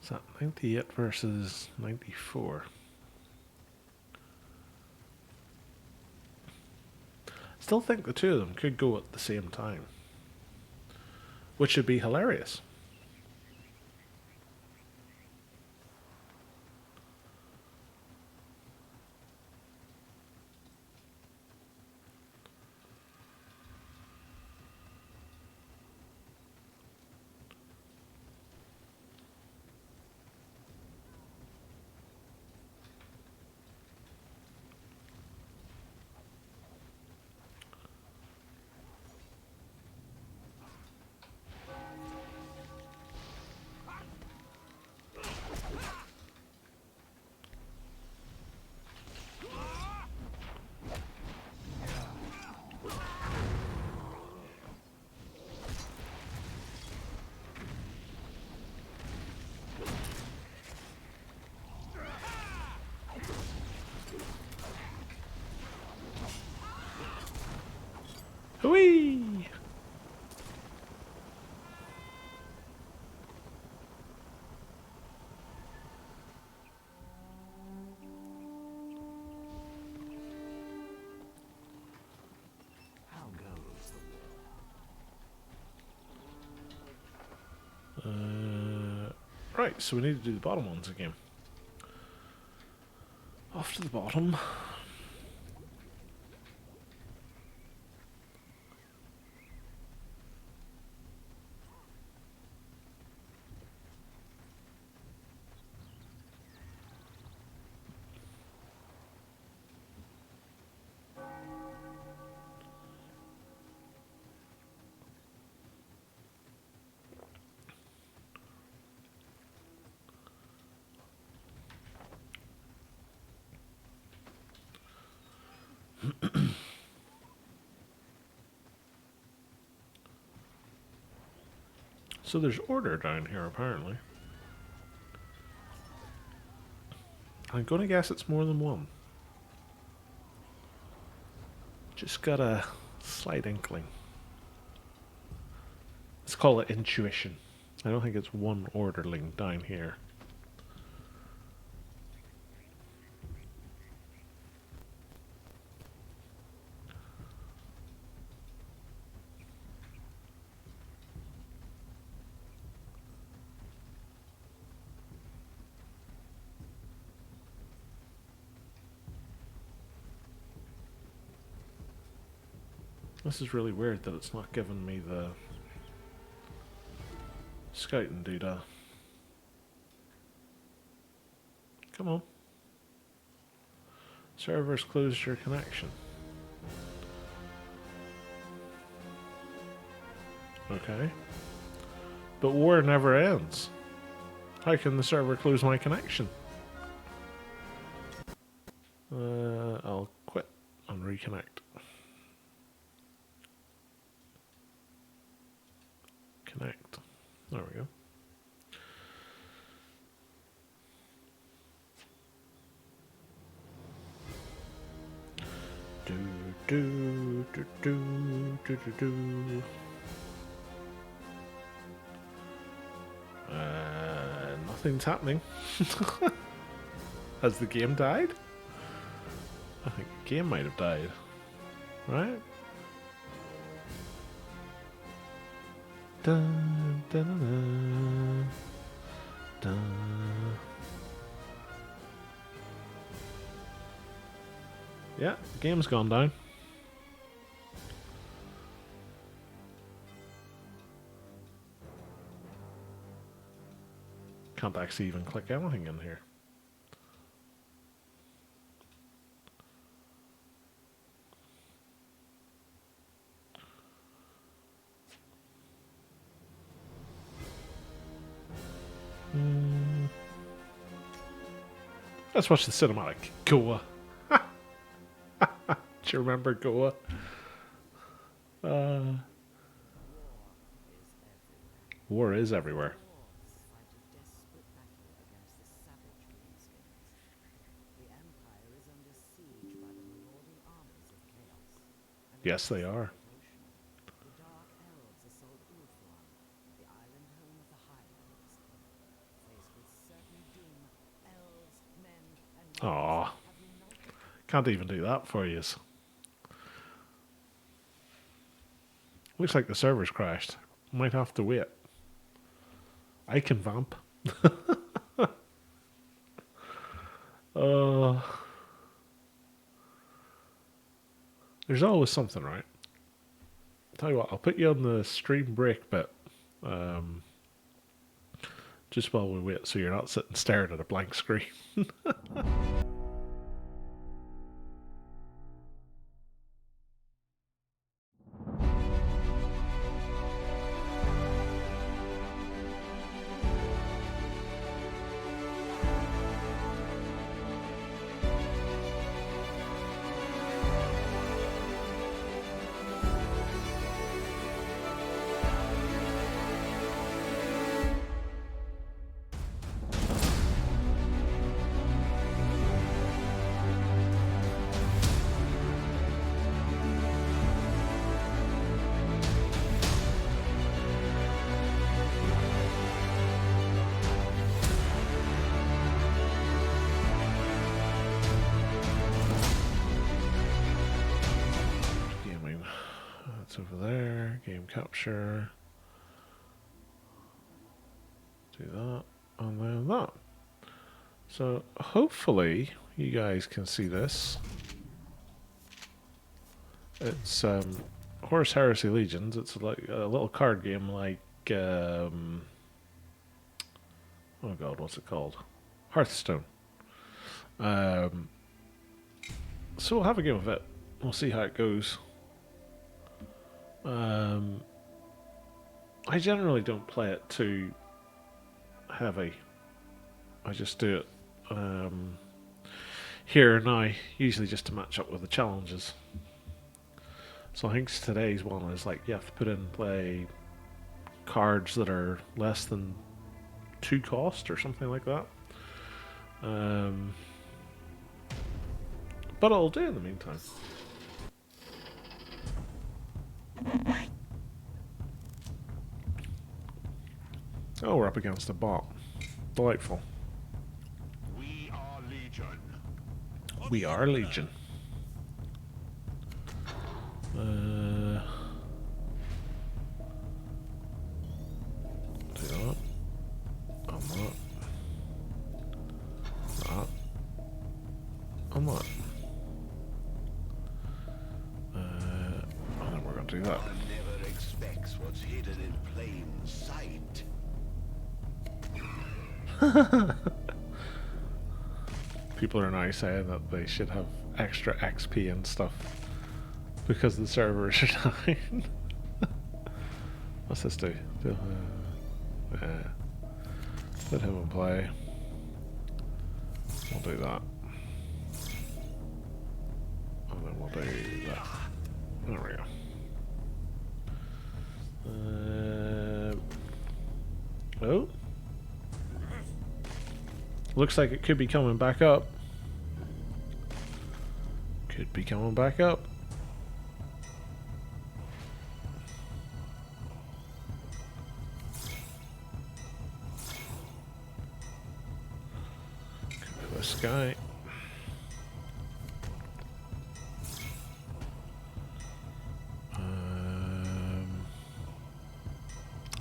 Is that 98 versus 94? Still think the two of them could go at the same time, which would be hilarious. Whee! How goes the Right, so we need to do the bottom ones again. Off to the bottom. So there's order down here, apparently. I'm gonna guess it's more than one. Just got a slight inkling. Let's call it intuition. I don't think it's one orderling down here. This is really weird that it's not giving me the scouting data. Come on. Servers closed your connection. Okay. But war never ends. How can the server close my connection? I'll quit and reconnect. Connect. There we go. Do do do do do do do. Nothing's happening. Has the game died? I think the game might have died. Right? Dun, dun, dun, dun, dun. Yeah, the game's gone down. Can't actually even click anything in here. Let's watch the cinematic. Goa. Do you remember Goa? War is everywhere. Yes, they are. Aw. Can't even do that for you. Looks like the server's crashed. Might have to wait. I can vamp. There's always something, right? Tell you what, I'll put you on the stream break bit. Just while we wait, so you're not sitting staring at a blank screen. That's over there. Game capture. Do that. And then that. So hopefully you guys can see this. It's Horus Heresy Legions. It's like a little card game like oh god, what's it called? Hearthstone. So we'll have a game of it. We'll see how it goes. I generally don't play it too heavy. I just do it here and now, usually just to match up with the challenges. So I think today's one is like you have to put in play cards that are less than 2 cost or something like that. But it'll do in the meantime. Oh, we're up against a bot. Delightful. We are Legion. We are Legion. Do that. On that. That. On that. And then we're going to do that. One never expects what's hidden in plain sight. People are now saying that they should have extra XP and stuff because the servers are dying. What's this do? Let him play. We'll do that. And then we'll do that. There we go. Oh. Looks like it could be coming back up. Could be coming back up. guy.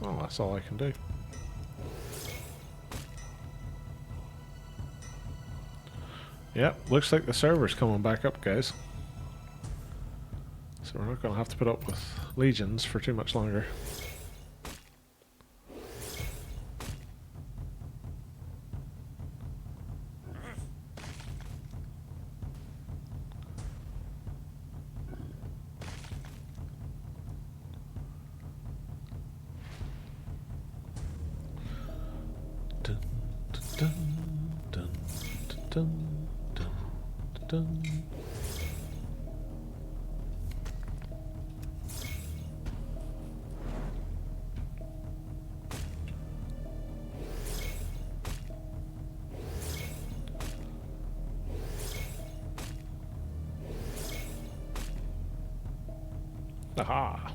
Well, that's all I can do. Yep, looks like the server's coming back up, guys. So we're not going to have to put up with legions for too much longer. Dun, dun, dun, dun, dun, dun, dun. Aha!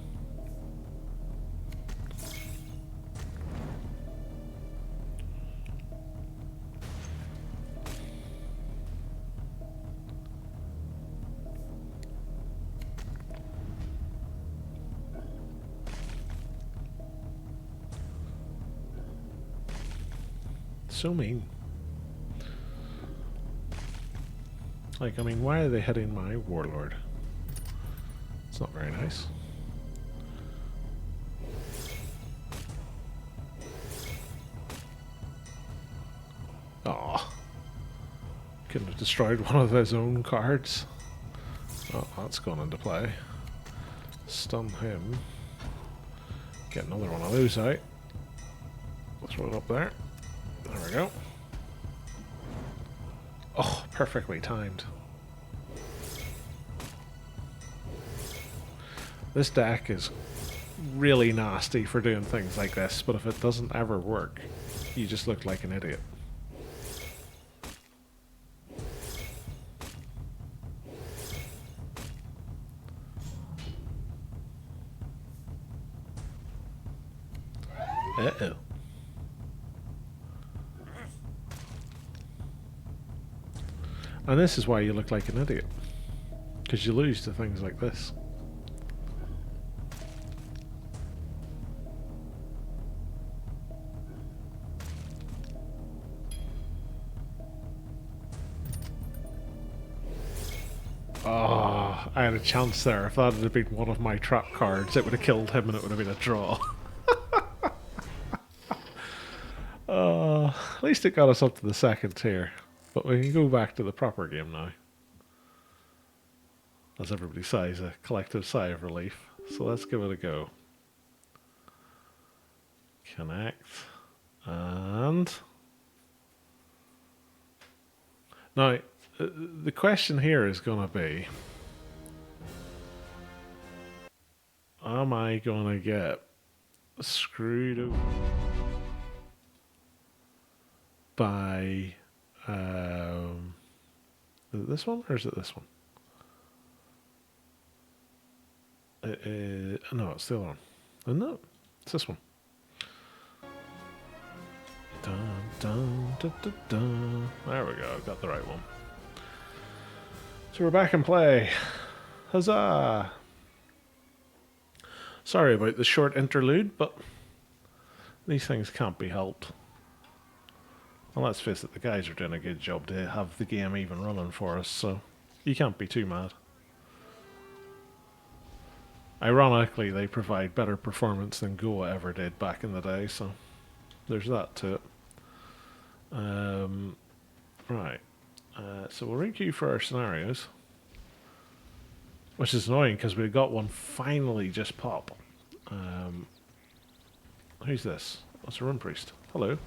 So mean. Like, I mean, why are they hitting my warlord? It's not very nice. Aw. Couldn't have destroyed one of his own cards. Oh, that's gone into play. Stun him. Get another one of those out. Throw it up there. There we go. Oh, perfectly timed. This deck is really nasty for doing things like this, but if it doesn't ever work, you just look like an idiot. Uh-oh. And this is why you look like an idiot. Because you lose to things like this. Oh, I had a chance there. If that had been one of my trap cards, it would have killed him and it would have been a draw. At least it got us up to the second tier. But we can go back to the proper game now. As everybody sighs a collective sigh of relief. So let's give it a go. Connect. And... now, the question here is going to be... am I going to get screwed over by... is it this one or is it this one? No, it's the other one. No, it's this one. Dun, dun, dun, dun, dun. There we go, got the right one. So we're back in play. Huzzah! Sorry about the short interlude, but these things can't be helped. Well, let's face it, the guys are doing a good job to have the game even running for us, so you can't be too mad. Ironically, they provide better performance than Goa ever did back in the day, so there's that to it. Right. So we'll re-queue for our scenarios. Which is annoying, because we got one finally just pop. Who's this? That's a Rune Priest. Hello.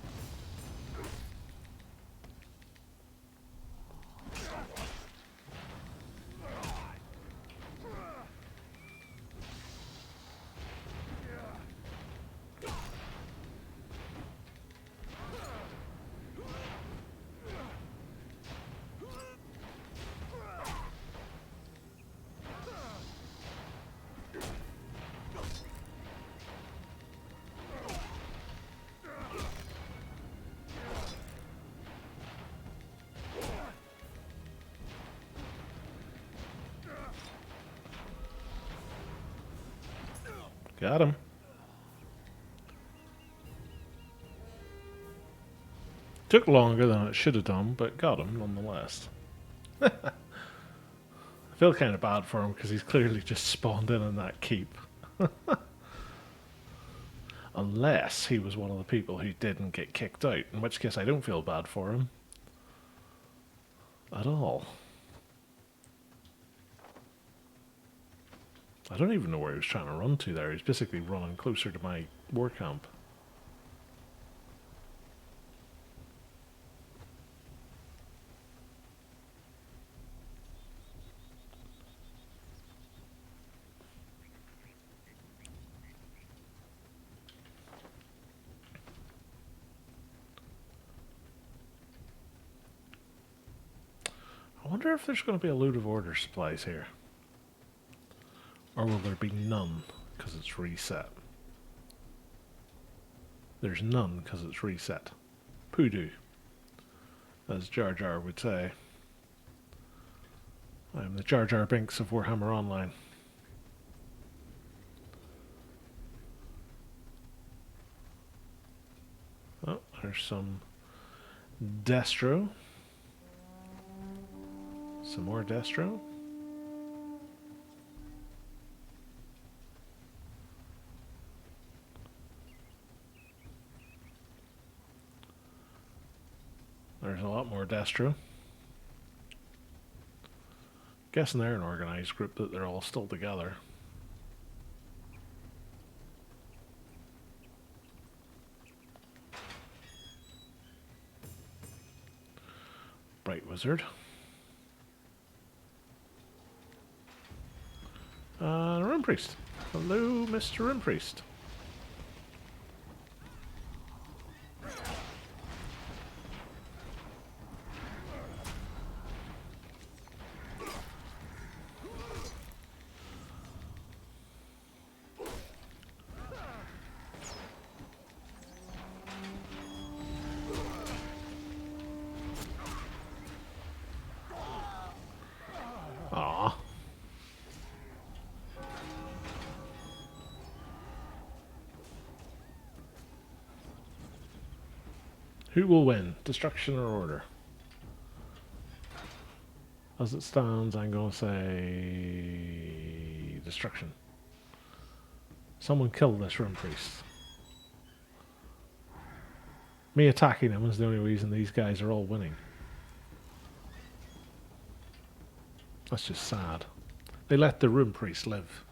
Got him. Took longer than it should have done, but got him nonetheless. I feel kind of bad for him because he's clearly just spawned in that keep. Unless he was one of the people who didn't get kicked out, in which case I don't feel bad for him at all. I don't even know where he was trying to run to there. He's basically running closer to my war camp. I wonder if there's going to be a load of order supplies here. Or will there be none because it's reset? There's none because it's reset. Poodoo, as Jar Jar would say. I am the Jar Jar Binks of Warhammer Online. Oh, there's some Destro. Some more Destro. There's a lot more Destro. Guessing they're an organized group, that they're all still together. Bright Wizard. Rune Priest. Hello, Mr. Rune Priest. Aww. Who will win? Destruction or order? As it stands, I'm going to say destruction. Someone kill this Rune Priest. Me attacking him is the only reason these guys are all winning. That's just sad. They let the Rune Priest live.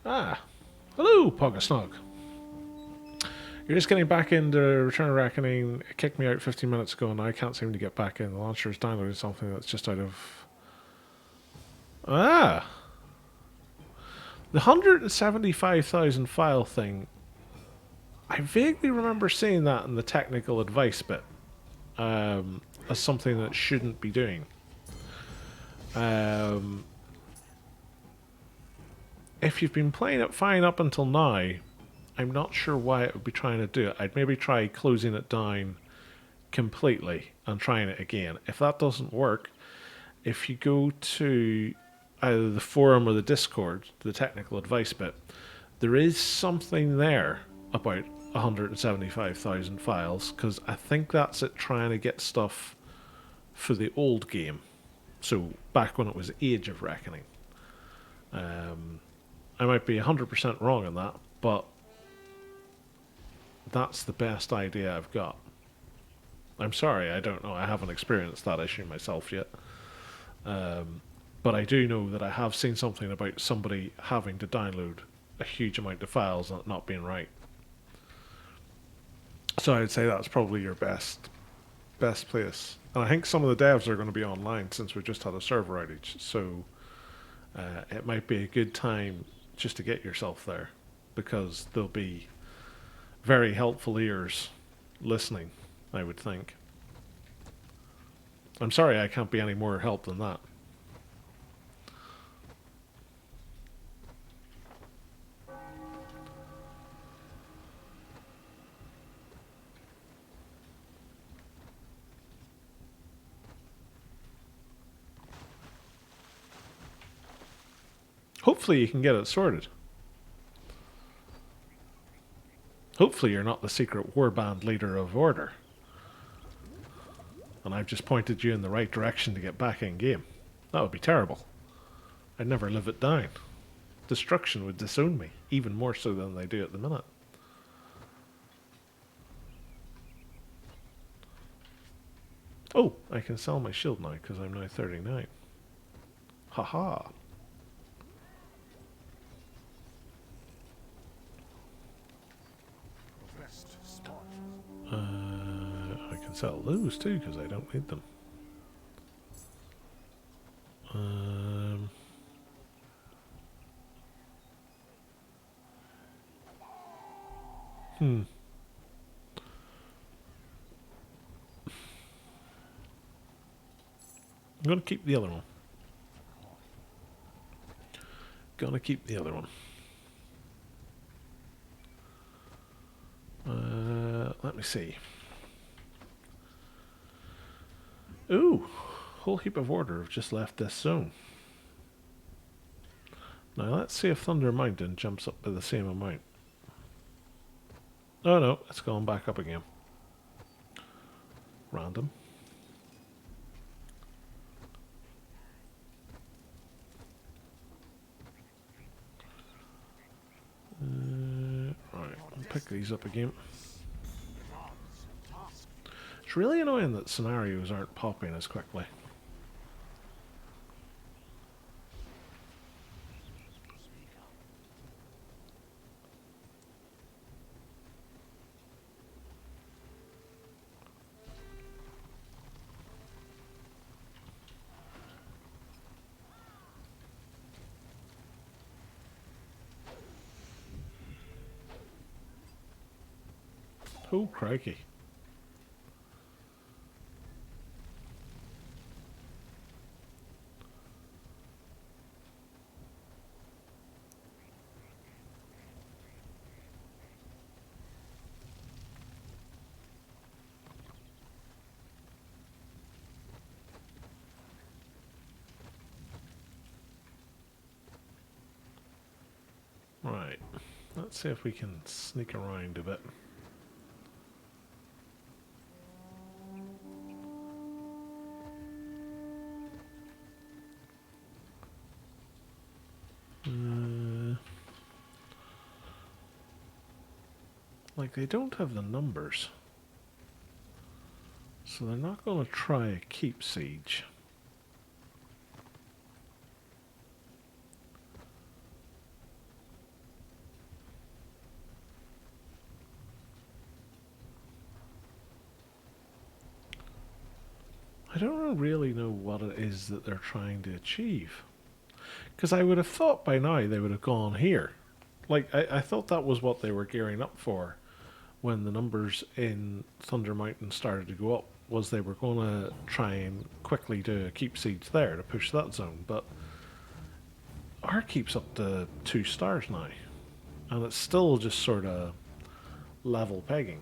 Ah. Hello, Pogasnog. You're just getting back into Return of Reckoning. It kicked me out 15 minutes ago and I can't seem to get back in. The launcher is downloading something that's just out of... Ah! The 175,000 file thing, I vaguely remember seeing that in the technical advice bit as something that shouldn't be doing. If you've been playing it fine up until now, I'm not sure why it would be trying to do it. I'd maybe try closing it down completely and trying it again. If that doesn't work, if you go to either the forum or the Discord, the technical advice bit, there is something there about 175,000 files, because I think that's it trying to get stuff for the old game. So back when it was Age of Reckoning. I might be 100% wrong on that, but that's the best idea I've got. I'm sorry, I don't know. I haven't experienced that issue myself yet. But I do know that I have seen something about somebody having to download a huge amount of files and it not being right. So I'd say that's probably your best place. And I think some of the devs are going to be online since we just had a server outage. So it might be a good time just to get yourself there, because there'll be very helpful ears listening, I would think. I'm sorry I can't be any more help than that. Hopefully you can get it sorted. Hopefully you're not the secret warband leader of Order. And I've just pointed you in the right direction to get back in game. That would be terrible. I'd never live it down. Destruction would disown me, even more so than they do at the minute. Oh, I can sell my shield now because I'm now 39. Haha. Best spot. I can sell those too because I don't need them. Hmm. I'm going to keep the other one. Gonna keep the other one. Let me see. Ooh, whole heap of Order have just left this zone. Now let's see if Thunder Mountain jumps up by the same amount. Oh no, it's gone back up again. Random. Right, I'll pick these up again. It's really annoying that scenarios aren't popping as quickly. Oh, crikey. Right, let's see if we can sneak around a bit. Like, they don't have the numbers. So they're not going to try a keep siege. I don't really know what it is that they're trying to achieve. Because I would have thought by now they would have gone here. Like, I thought that was what they were gearing up for when the numbers in Thunder Mountain started to go up, was they were going to try and quickly do a keep siege there to push that zone. But our keep's up to 2 stars now. And it's still just sort of level pegging.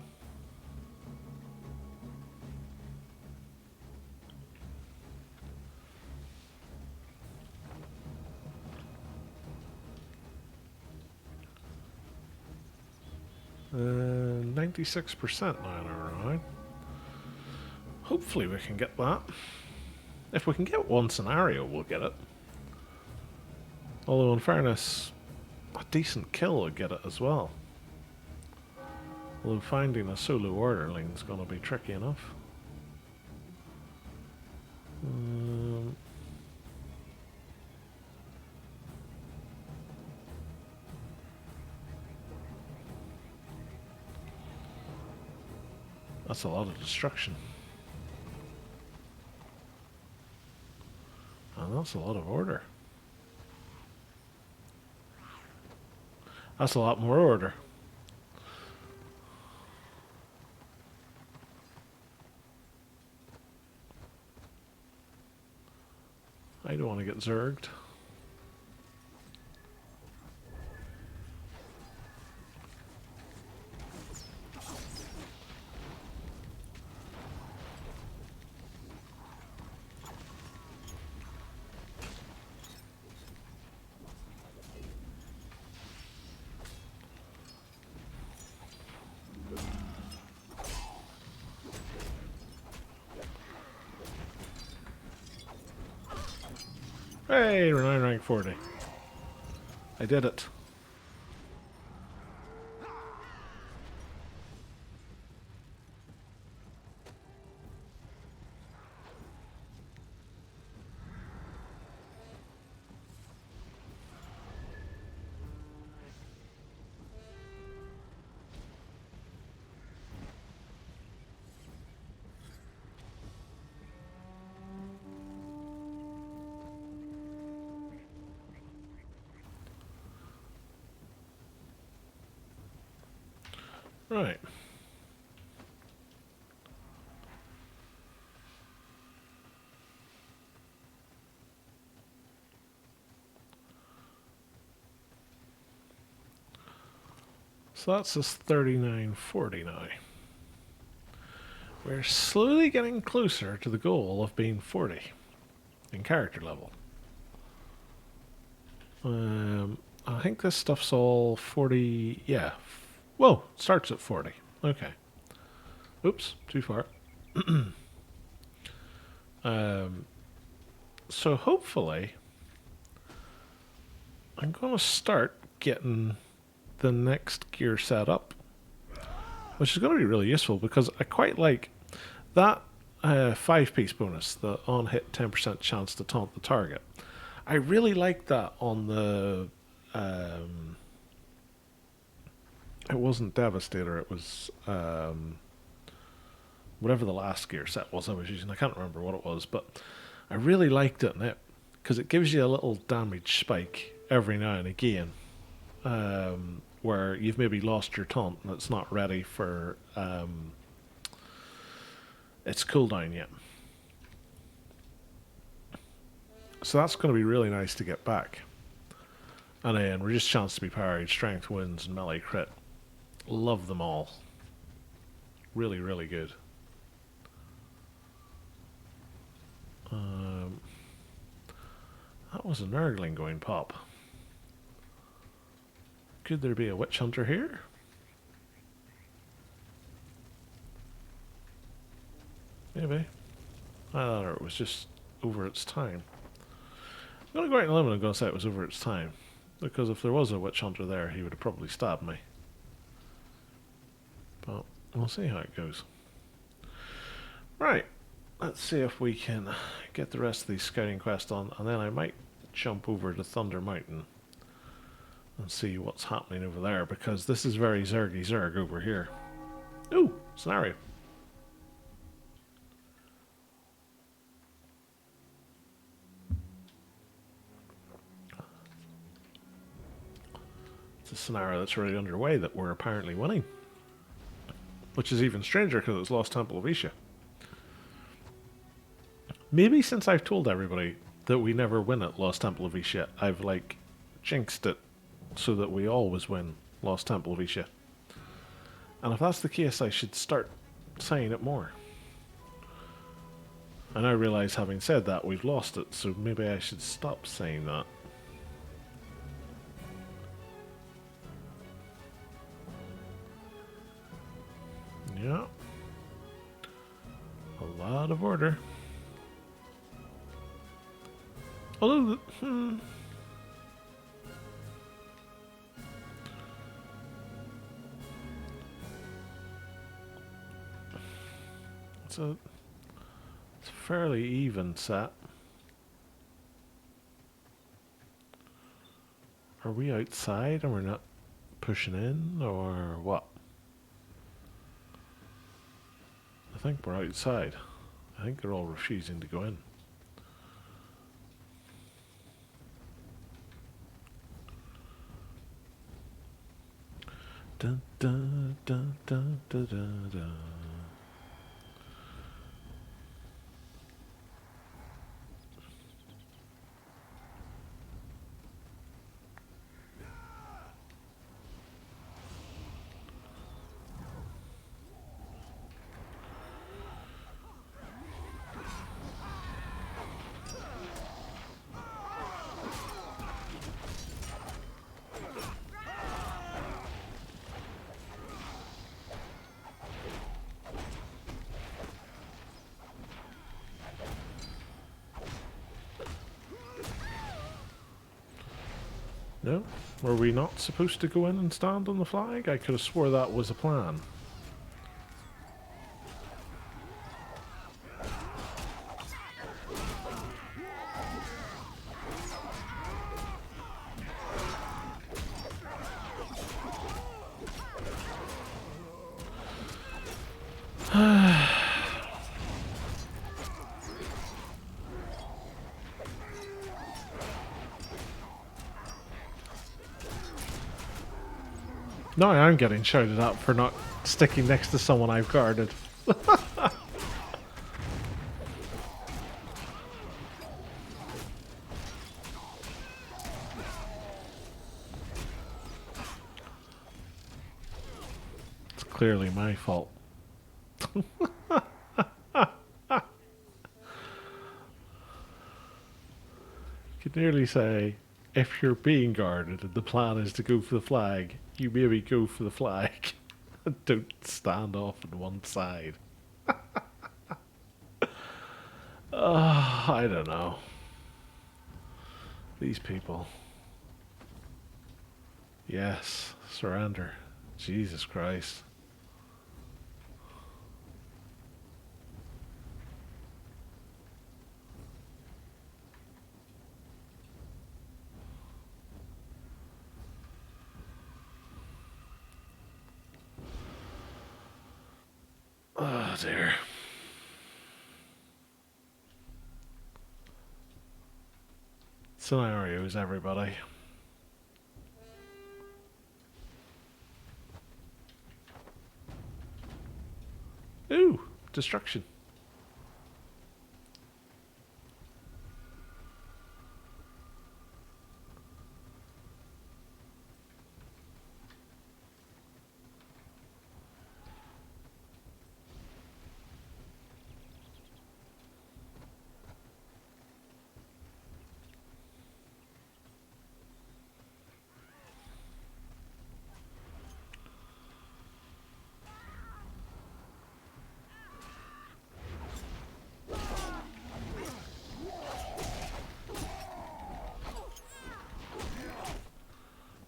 Uh, 96% now in our line. Hopefully we can get that. If we can get one scenario, we'll get it. Although in fairness, a decent kill would get it as well. Although finding a solo orderling is going to be tricky enough. That's a lot of destruction. And that's a lot of Order. That's a lot more Order. I don't want to get zerged. Hey, we're now rank 40. I did it. Right. So that's us 3940 now. We're slowly getting closer to the goal of being 40 in character level. I think this stuff's all 40. Yeah. Whoa, starts at 40. Okay. Oops, too far. So hopefully, I'm going to start getting the next gear set up, which is going to be really useful because I quite like that 5-piece bonus, the on-hit 10% chance to taunt the target. I really like that on the... it wasn't Devastator, it was... whatever the last gear set was I was using. I can't remember what it was, but I really liked it in it because it gives you a little damage spike every now and again, where you've maybe lost your taunt and it's not ready for its cooldown yet. So that's going to be really nice to get back. And then reduced chance to be parried, strength wins, and melee crit. Love them all. Really, really good. That was a Nurgling going pop. Could there be a witch hunter here? Maybe. I thought it was just over its time. I'm going to go out on a limb and I'm going to say it was over its time. Because if there was a witch hunter there, he would have probably stabbed me. But we'll see how it goes. Right. Let's see if we can get the rest of these scouting quests on, and then I might jump over to Thunder Mountain and see what's happening over there, because this is very Zergy Zerg over here. Ooh, scenario. It's a scenario that's already underway that we're apparently winning. Which is even stranger because it's Lost Temple of Isha. Maybe since I've told everybody that we never win at Lost Temple of Isha, I've like jinxed it so that we always win Lost Temple of Isha. And if that's the case, I should start saying it more. And I realise, having said that, we've lost it, so maybe I should stop saying that. Yeah. A lot of order. Although, it's a fairly even set. Are we outside and we're not pushing in, or what? I think we're outside. I think they're all refusing to go in. Dun, dun, dun, dun, dun, dun, dun. No? Were we not supposed to go in and stand on the flag? I could have swore that was a plan. No, I'm getting shouted at for not sticking next to someone I've guarded. It's clearly my fault. You could nearly say, if you're being guarded and the plan is to go for the flag, you maybe go for the flag. Don't stand off on one side. I don't know. These people. Yes, surrender. Jesus Christ. Oh dear. Scenarios, everybody. Ooh, destruction.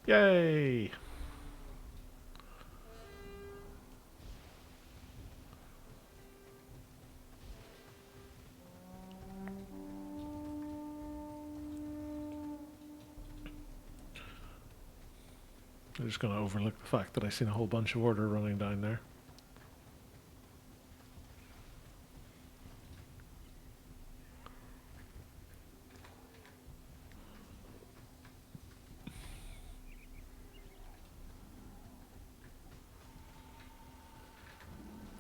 Yay! I'm just going to overlook the fact that I seen a whole bunch of order running down there.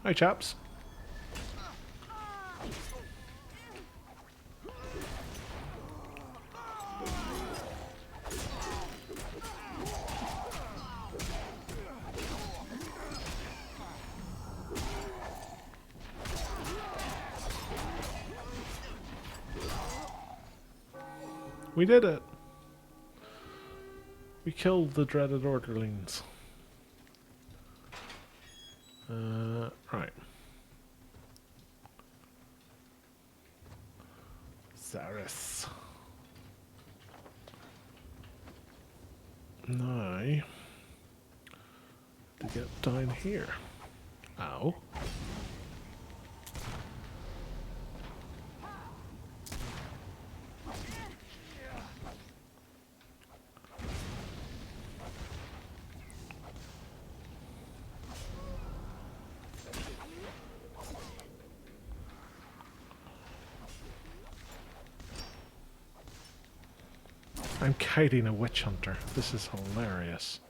Hi, chaps. We did it! We killed the dreaded orderlings. Right. Zaris. Now, to get down here. Ow. I'm kiting a witch hunter. This is hilarious.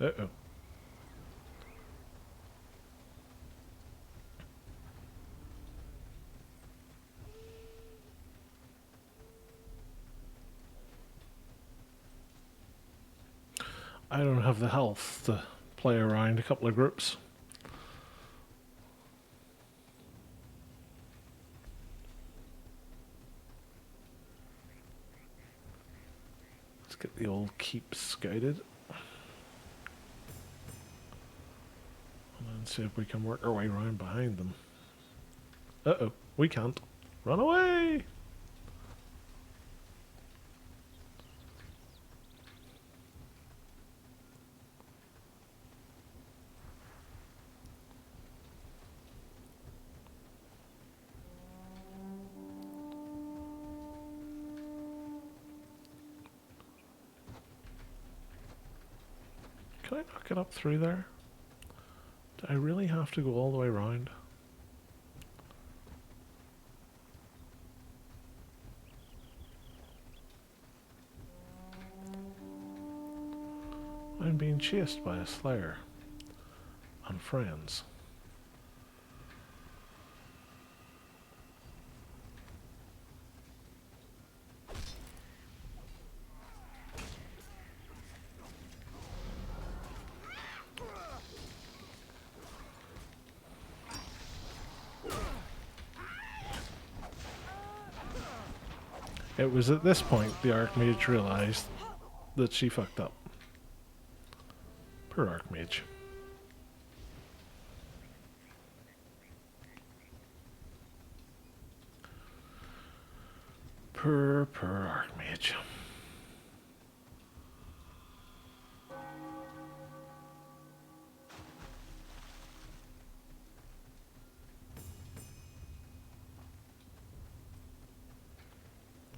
Uh-oh. I don't have the health to play around a couple of groups. Get the old keep scouted. And then see if we can work our way around behind them. Uh-oh, we can't. Run away! Can I not get up through there? Do I really have to go all the way around? I'm being chased by a slayer and friends. It was at this point the Archmage realised that she fucked up. Poor Archmage. Poor Archmage.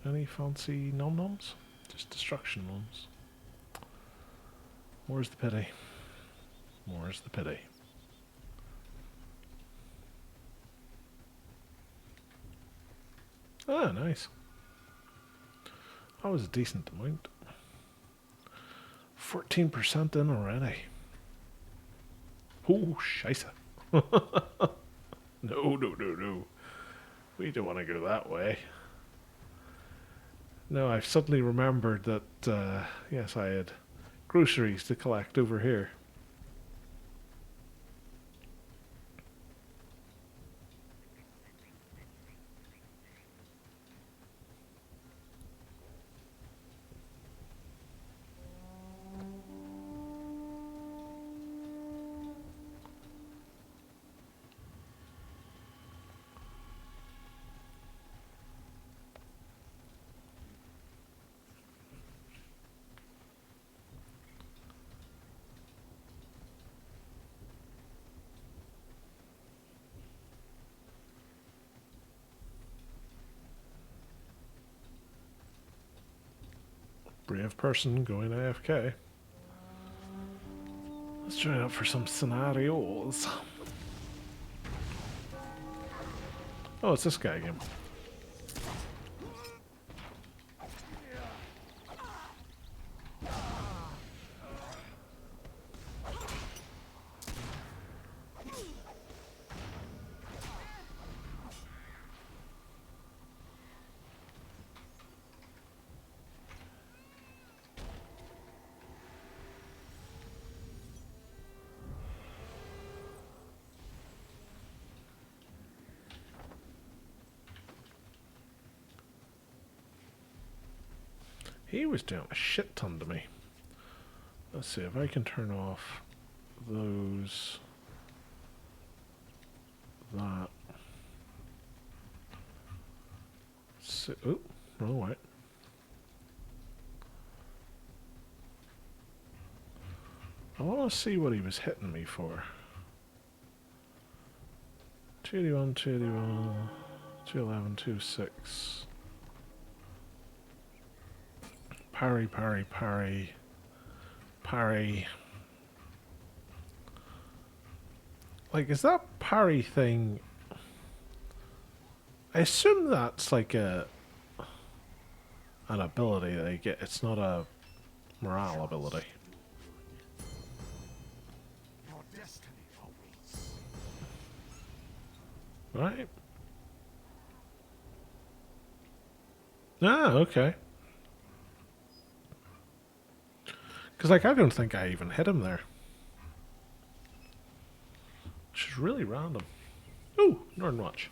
Any fancy nom-noms? Just destruction ones. More's the pity. More's the pity. Ah, nice. That was a decent amount. 14% in already. Oh, scheisse. No. We don't want to go that way. No, I've suddenly remembered that, yes, I had groceries to collect over here. Brave person going AFK. Let's try out for some scenarios. Oh, it's this guy again. He was doing a shit ton to me. Let's see if I can turn off those. That. So, oh, wrong way. I want to see what he was hitting me for. 281, 281, 211, 26. Parry, parry, parry, parry. Like, is that parry thing? I assume that's like an ability they get. It's not a morale ability. Your destiny awaits. Right? Ah, okay. Because, like, I don't think I even hit him there. Which is really random. Ooh, Northern Watch.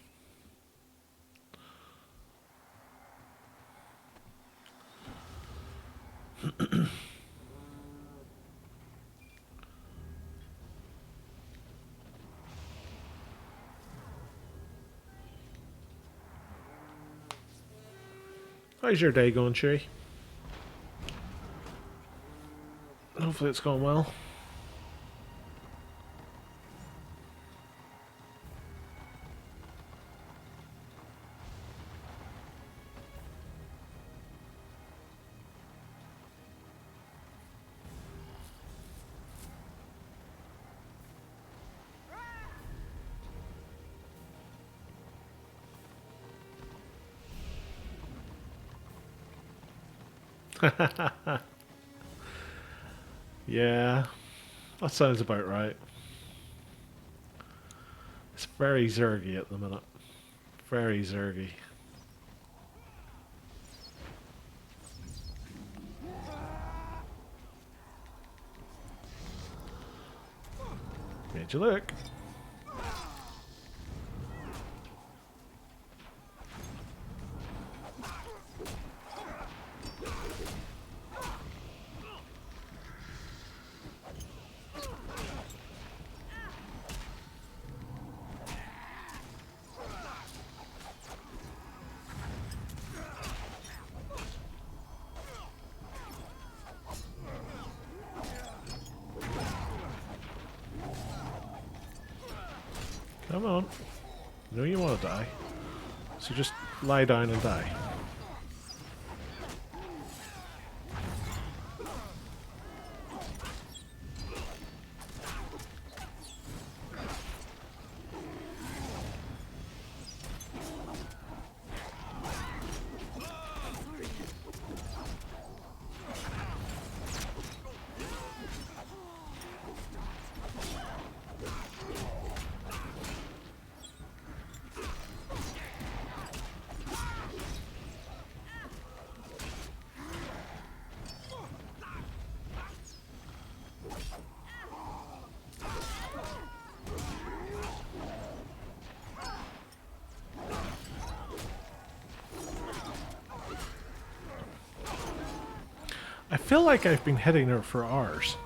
How's your day going, Chewie? Hopefully it's going well. Yeah, that sounds about right. It's very zergy at the minute. Very zergy. Made you look. Come on. I know you want to die. So just lie down and die. I feel like I've been hitting her for hours.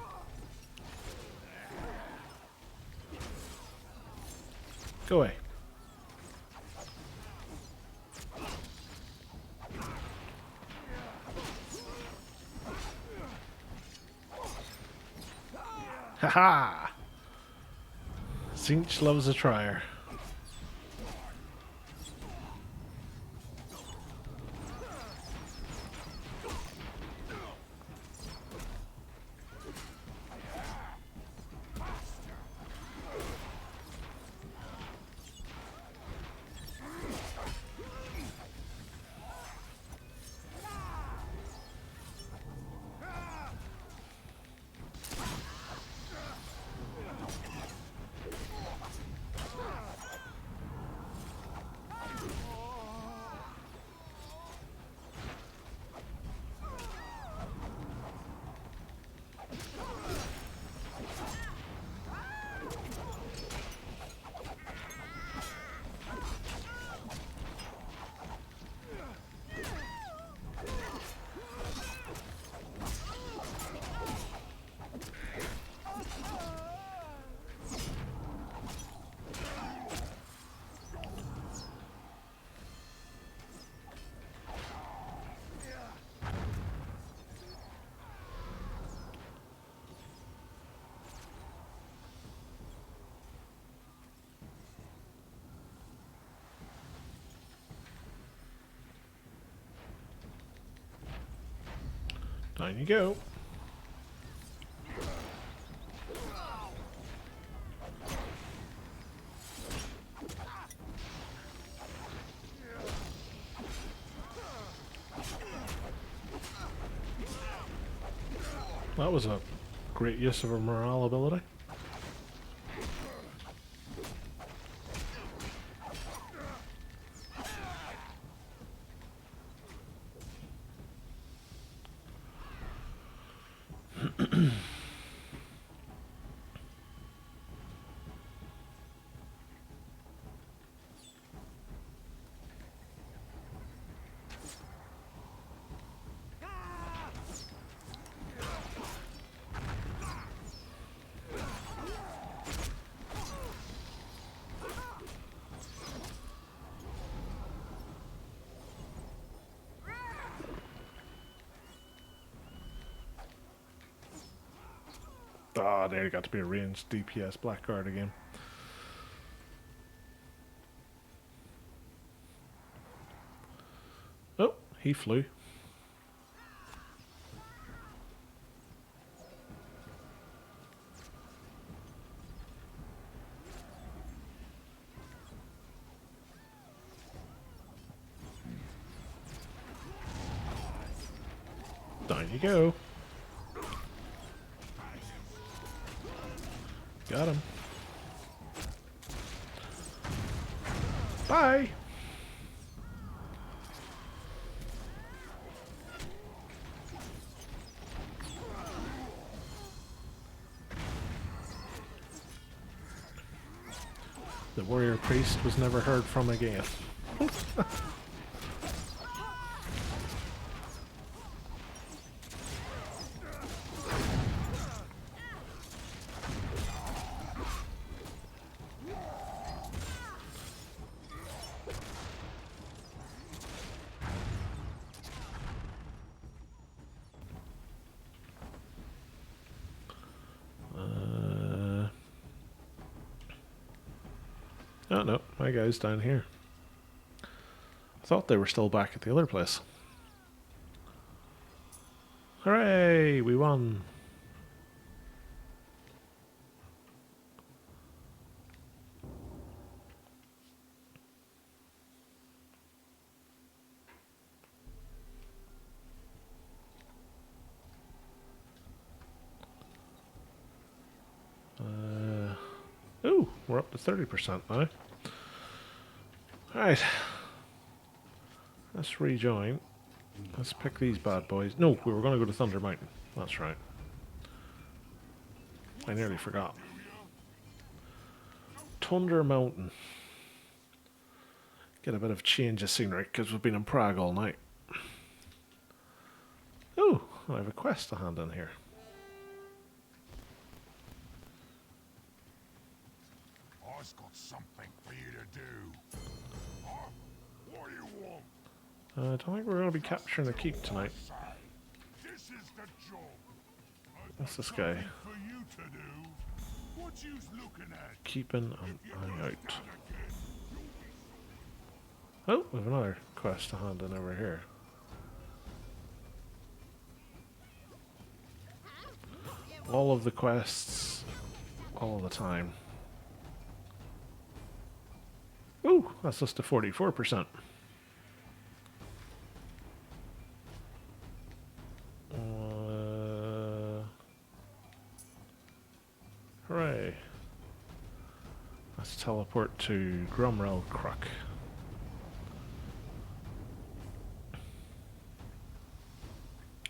Go away. Haha! Zinch loves a trier. Down you go. That was a great use of a morale ability. Ah, there you got to be a ranged DPS Blackguard again. Oh, he flew. Down you go. Got him. Bye. The warrior priest was never heard from again. Oh no, my guy's down here. I thought they were still back at the other place. Hooray! We won! Ooh, we're up to 30% now. Alright. Let's rejoin. Let's pick these bad boys. No, we were going to go to Thunder Mountain. That's right. I nearly forgot. Thunder Mountain. Get a bit of change of scenery because we've been in Prague all night. Oh, I have a quest to hand in here. I've got something for you to do. Huh? What do you want? I don't think we're going to be capturing a keep tonight. This is the job. What's this guy? For you to do. What you's looking at? Keeping an eye out. Oh, we have another quest to hand in over here. All of the quests, all the time. Ooh, that's just a 44%. Hooray. Let's teleport to Gromrel Crook.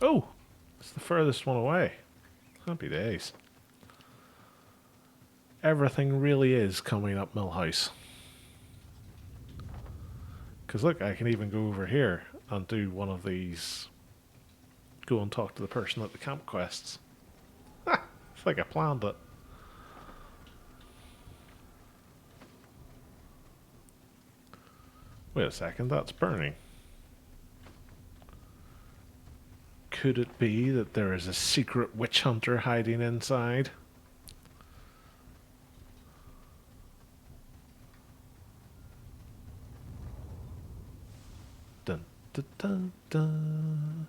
Oh! It's the furthest one away. Happy days. Everything really is coming up Millhouse. Because look, I can even go over here and do one of these. Go and talk to the person at the camp quests. Ha! It's like I planned it. Wait a second, that's burning. Could it be that there is a secret witch hunter hiding inside? Dun dun dun dun.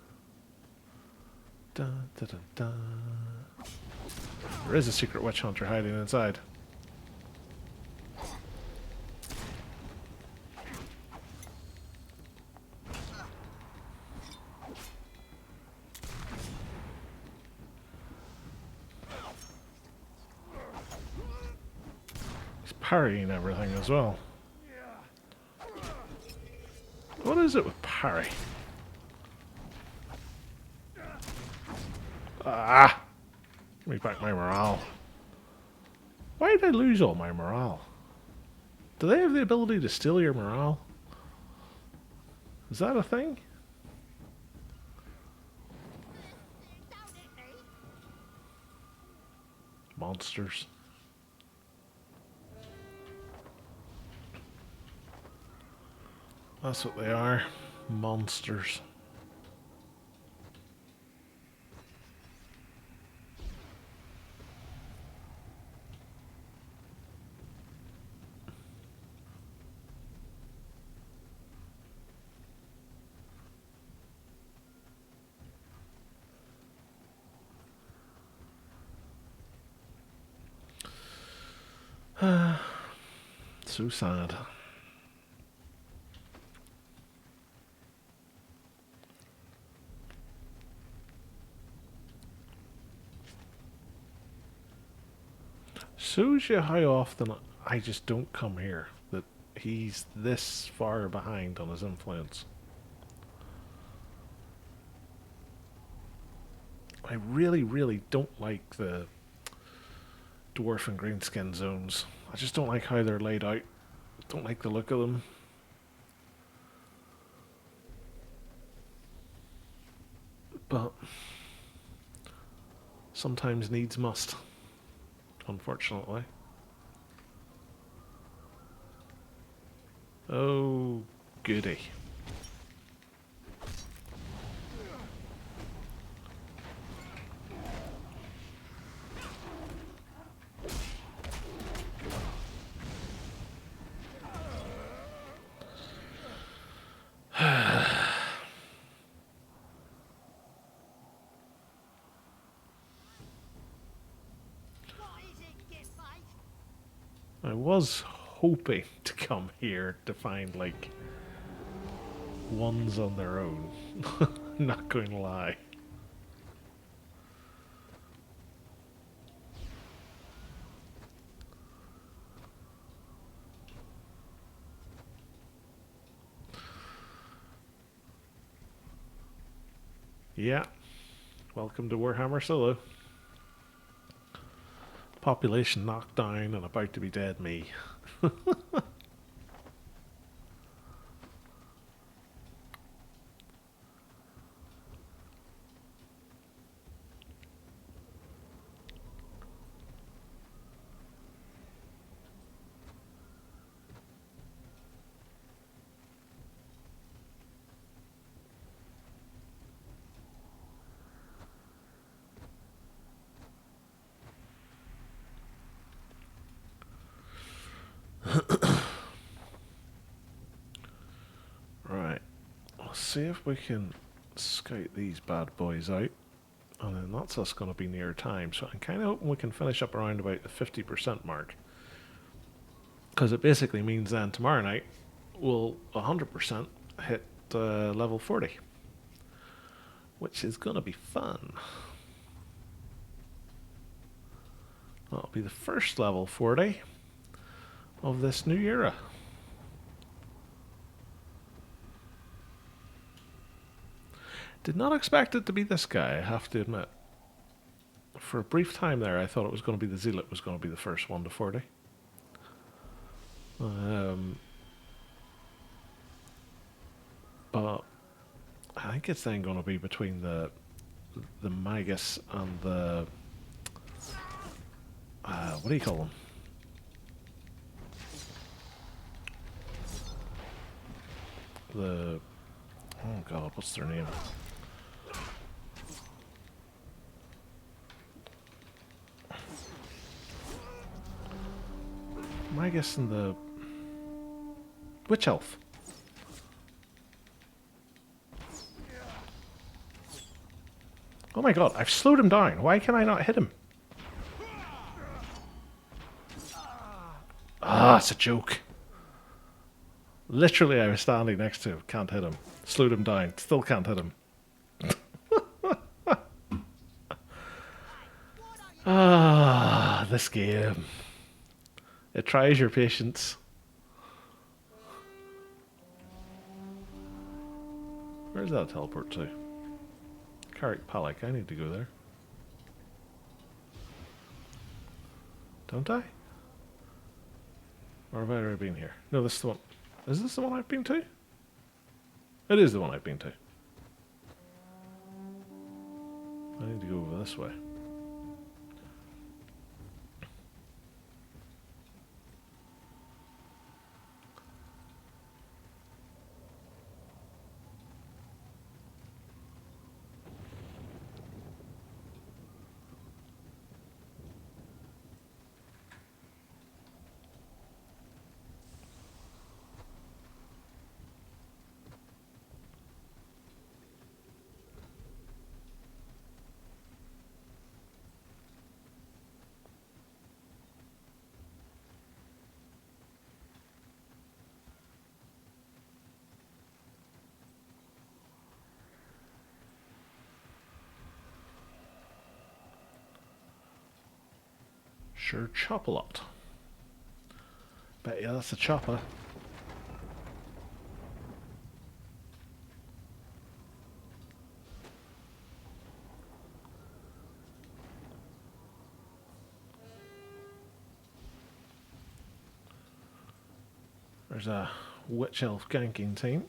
Dun dun dun dun. There is a secret witch hunter hiding inside. Parrying everything as well. What is it with parry? Ah! Give me back my morale. Why did I lose all my morale? Do they have the ability to steal your morale? Is that a thing? Monsters. That's what they are. Monsters. So sad. Shows you how often I just don't come here. That he's this far behind on his influence. I really, really don't like the dwarf and greenskin zones. I just don't like how they're laid out. Don't like the look of them. But sometimes needs must, unfortunately. Oh, goody. I was hoping to come here to find, like, ones on their own. Not going to lie. Yeah. Welcome to Warhammer Solo. Population knocked down and about to be dead me. Right. Let's see if we can scout these bad boys out. And then that's us going to be near time. So I'm kind of hoping we can finish up around about the 50% mark. Because it basically means then tomorrow night we'll 100% hit level 40. Which is going to be fun. That'll be the first level 40 of this new era. Did not expect it to be this guy, I have to admit. For a brief time there, I thought it was going to be the Zealot was going to be the first one to 40. But I think it's then going to be between the Magus and the what do you call them? The oh god, what's their name? Magus and the Witch Elf. Oh my god, I've slowed him down. Why can I not hit him? Ah, it's a joke. Literally, I was standing next to him. Can't hit him. Slowed him down. Still can't hit him. Ah, this game. It tries your patience. Where's that teleport to? Carrick Palak. I need to go there. Don't I? Or have I already been here? No, this is the one. Is this the one I've been to? It is the one I've been to. I need to go over this way. Sure chop a lot. Bet yeah, that's a chopper. There's a witch elf ganking team.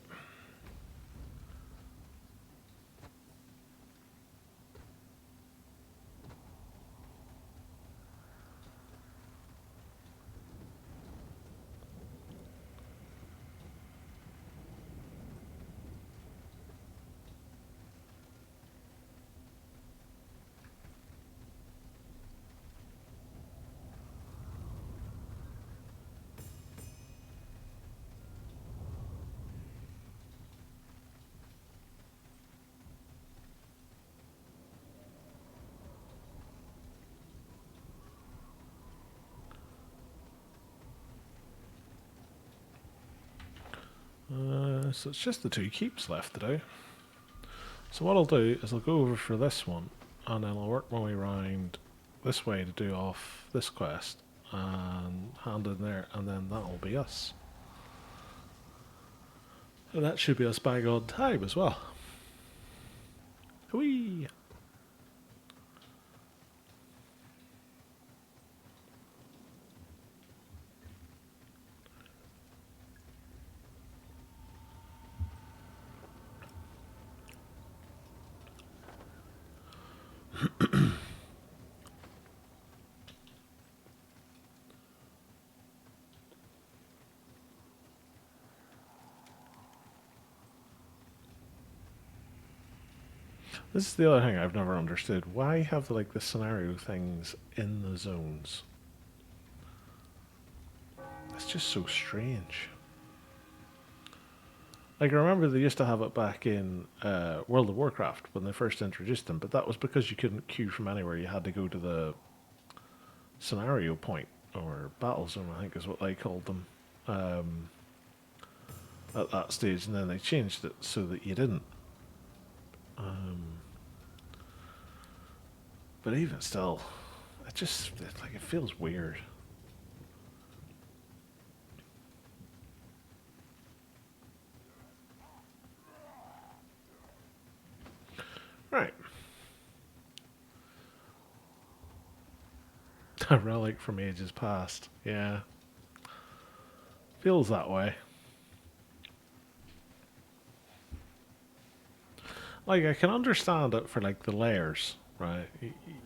So it's just the two keeps left to do. So what I'll do is I'll go over for this one, and then I'll work my way around this way to do off this quest, and hand in there, and then that'll be us. And that should be us bang on time as well. Whee! This is the other thing I've never understood. Why have like the scenario things in the zones? It's just so strange. Like I remember they used to have it back in World of Warcraft when they first introduced them, but that was because you couldn't queue from anywhere. You had to go to the scenario point or battle zone, I think is what they called them, at that stage, and then they changed it so that you didn't. But even still, it feels weird. Right. A relic from ages past. Yeah. Feels that way. Like, I can understand it for, like, the layers, right?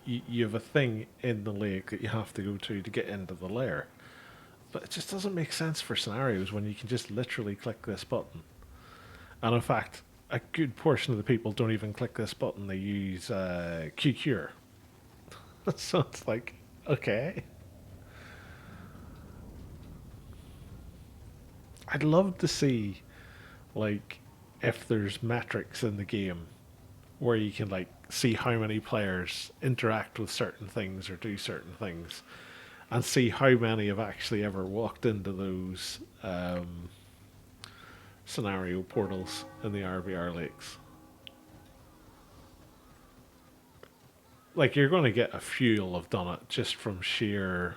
You have a thing in the lake that you have to go to get into the lair. But it just doesn't make sense for scenarios when you can just literally click this button. And in fact, a good portion of the people don't even click this button, they use QCure. So it's like, okay. I'd love to see, like, if there's metrics in the game where you can, like, see how many players interact with certain things or do certain things, and see how many have actually ever walked into those scenario portals in the RVR lakes. Like, you're going to get a few who'll have done it just from sheer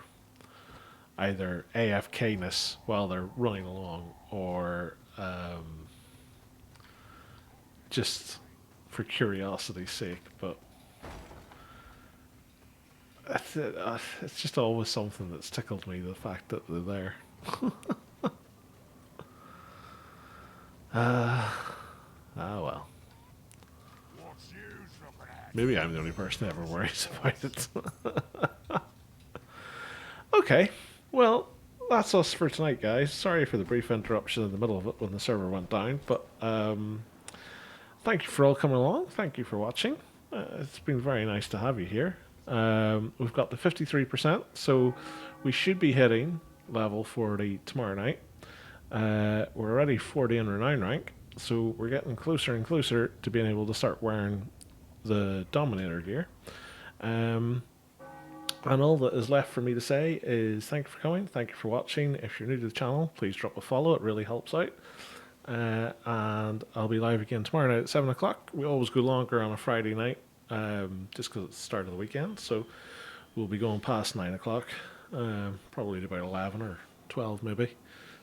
either AFKness while they're running along, or just for curiosity's sake. But it's just always something that's tickled me, the fact that they're there. Ah well. What's you looking at? Maybe I'm the only person that ever worries about it. Okay, well, that's us for tonight, guys. Sorry for the brief interruption in the middle of it when the server went down, but thank you for all coming along. Thank you for watching. It's been very nice to have you here. We've got the 53%, so we should be hitting level 40 tomorrow night. We're already 40 in renown rank, so we're getting closer and closer to being able to start wearing the Dominator gear. And all that is left for me to say is thank you for coming, thank you for watching. If you're new to the channel, please drop a follow, it really helps out. And I'll be live again tomorrow night at 7 o'clock. We always go longer on a Friday night, just because it's the start of the weekend. So we'll be going past 9 o'clock. Probably about 11 or 12 maybe,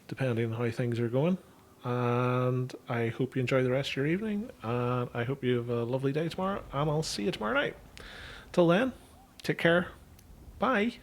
depending on how things are going. And I hope you enjoy the rest of your evening, and I hope you have a lovely day tomorrow, and I'll see you tomorrow night. Till then, take care. Bye.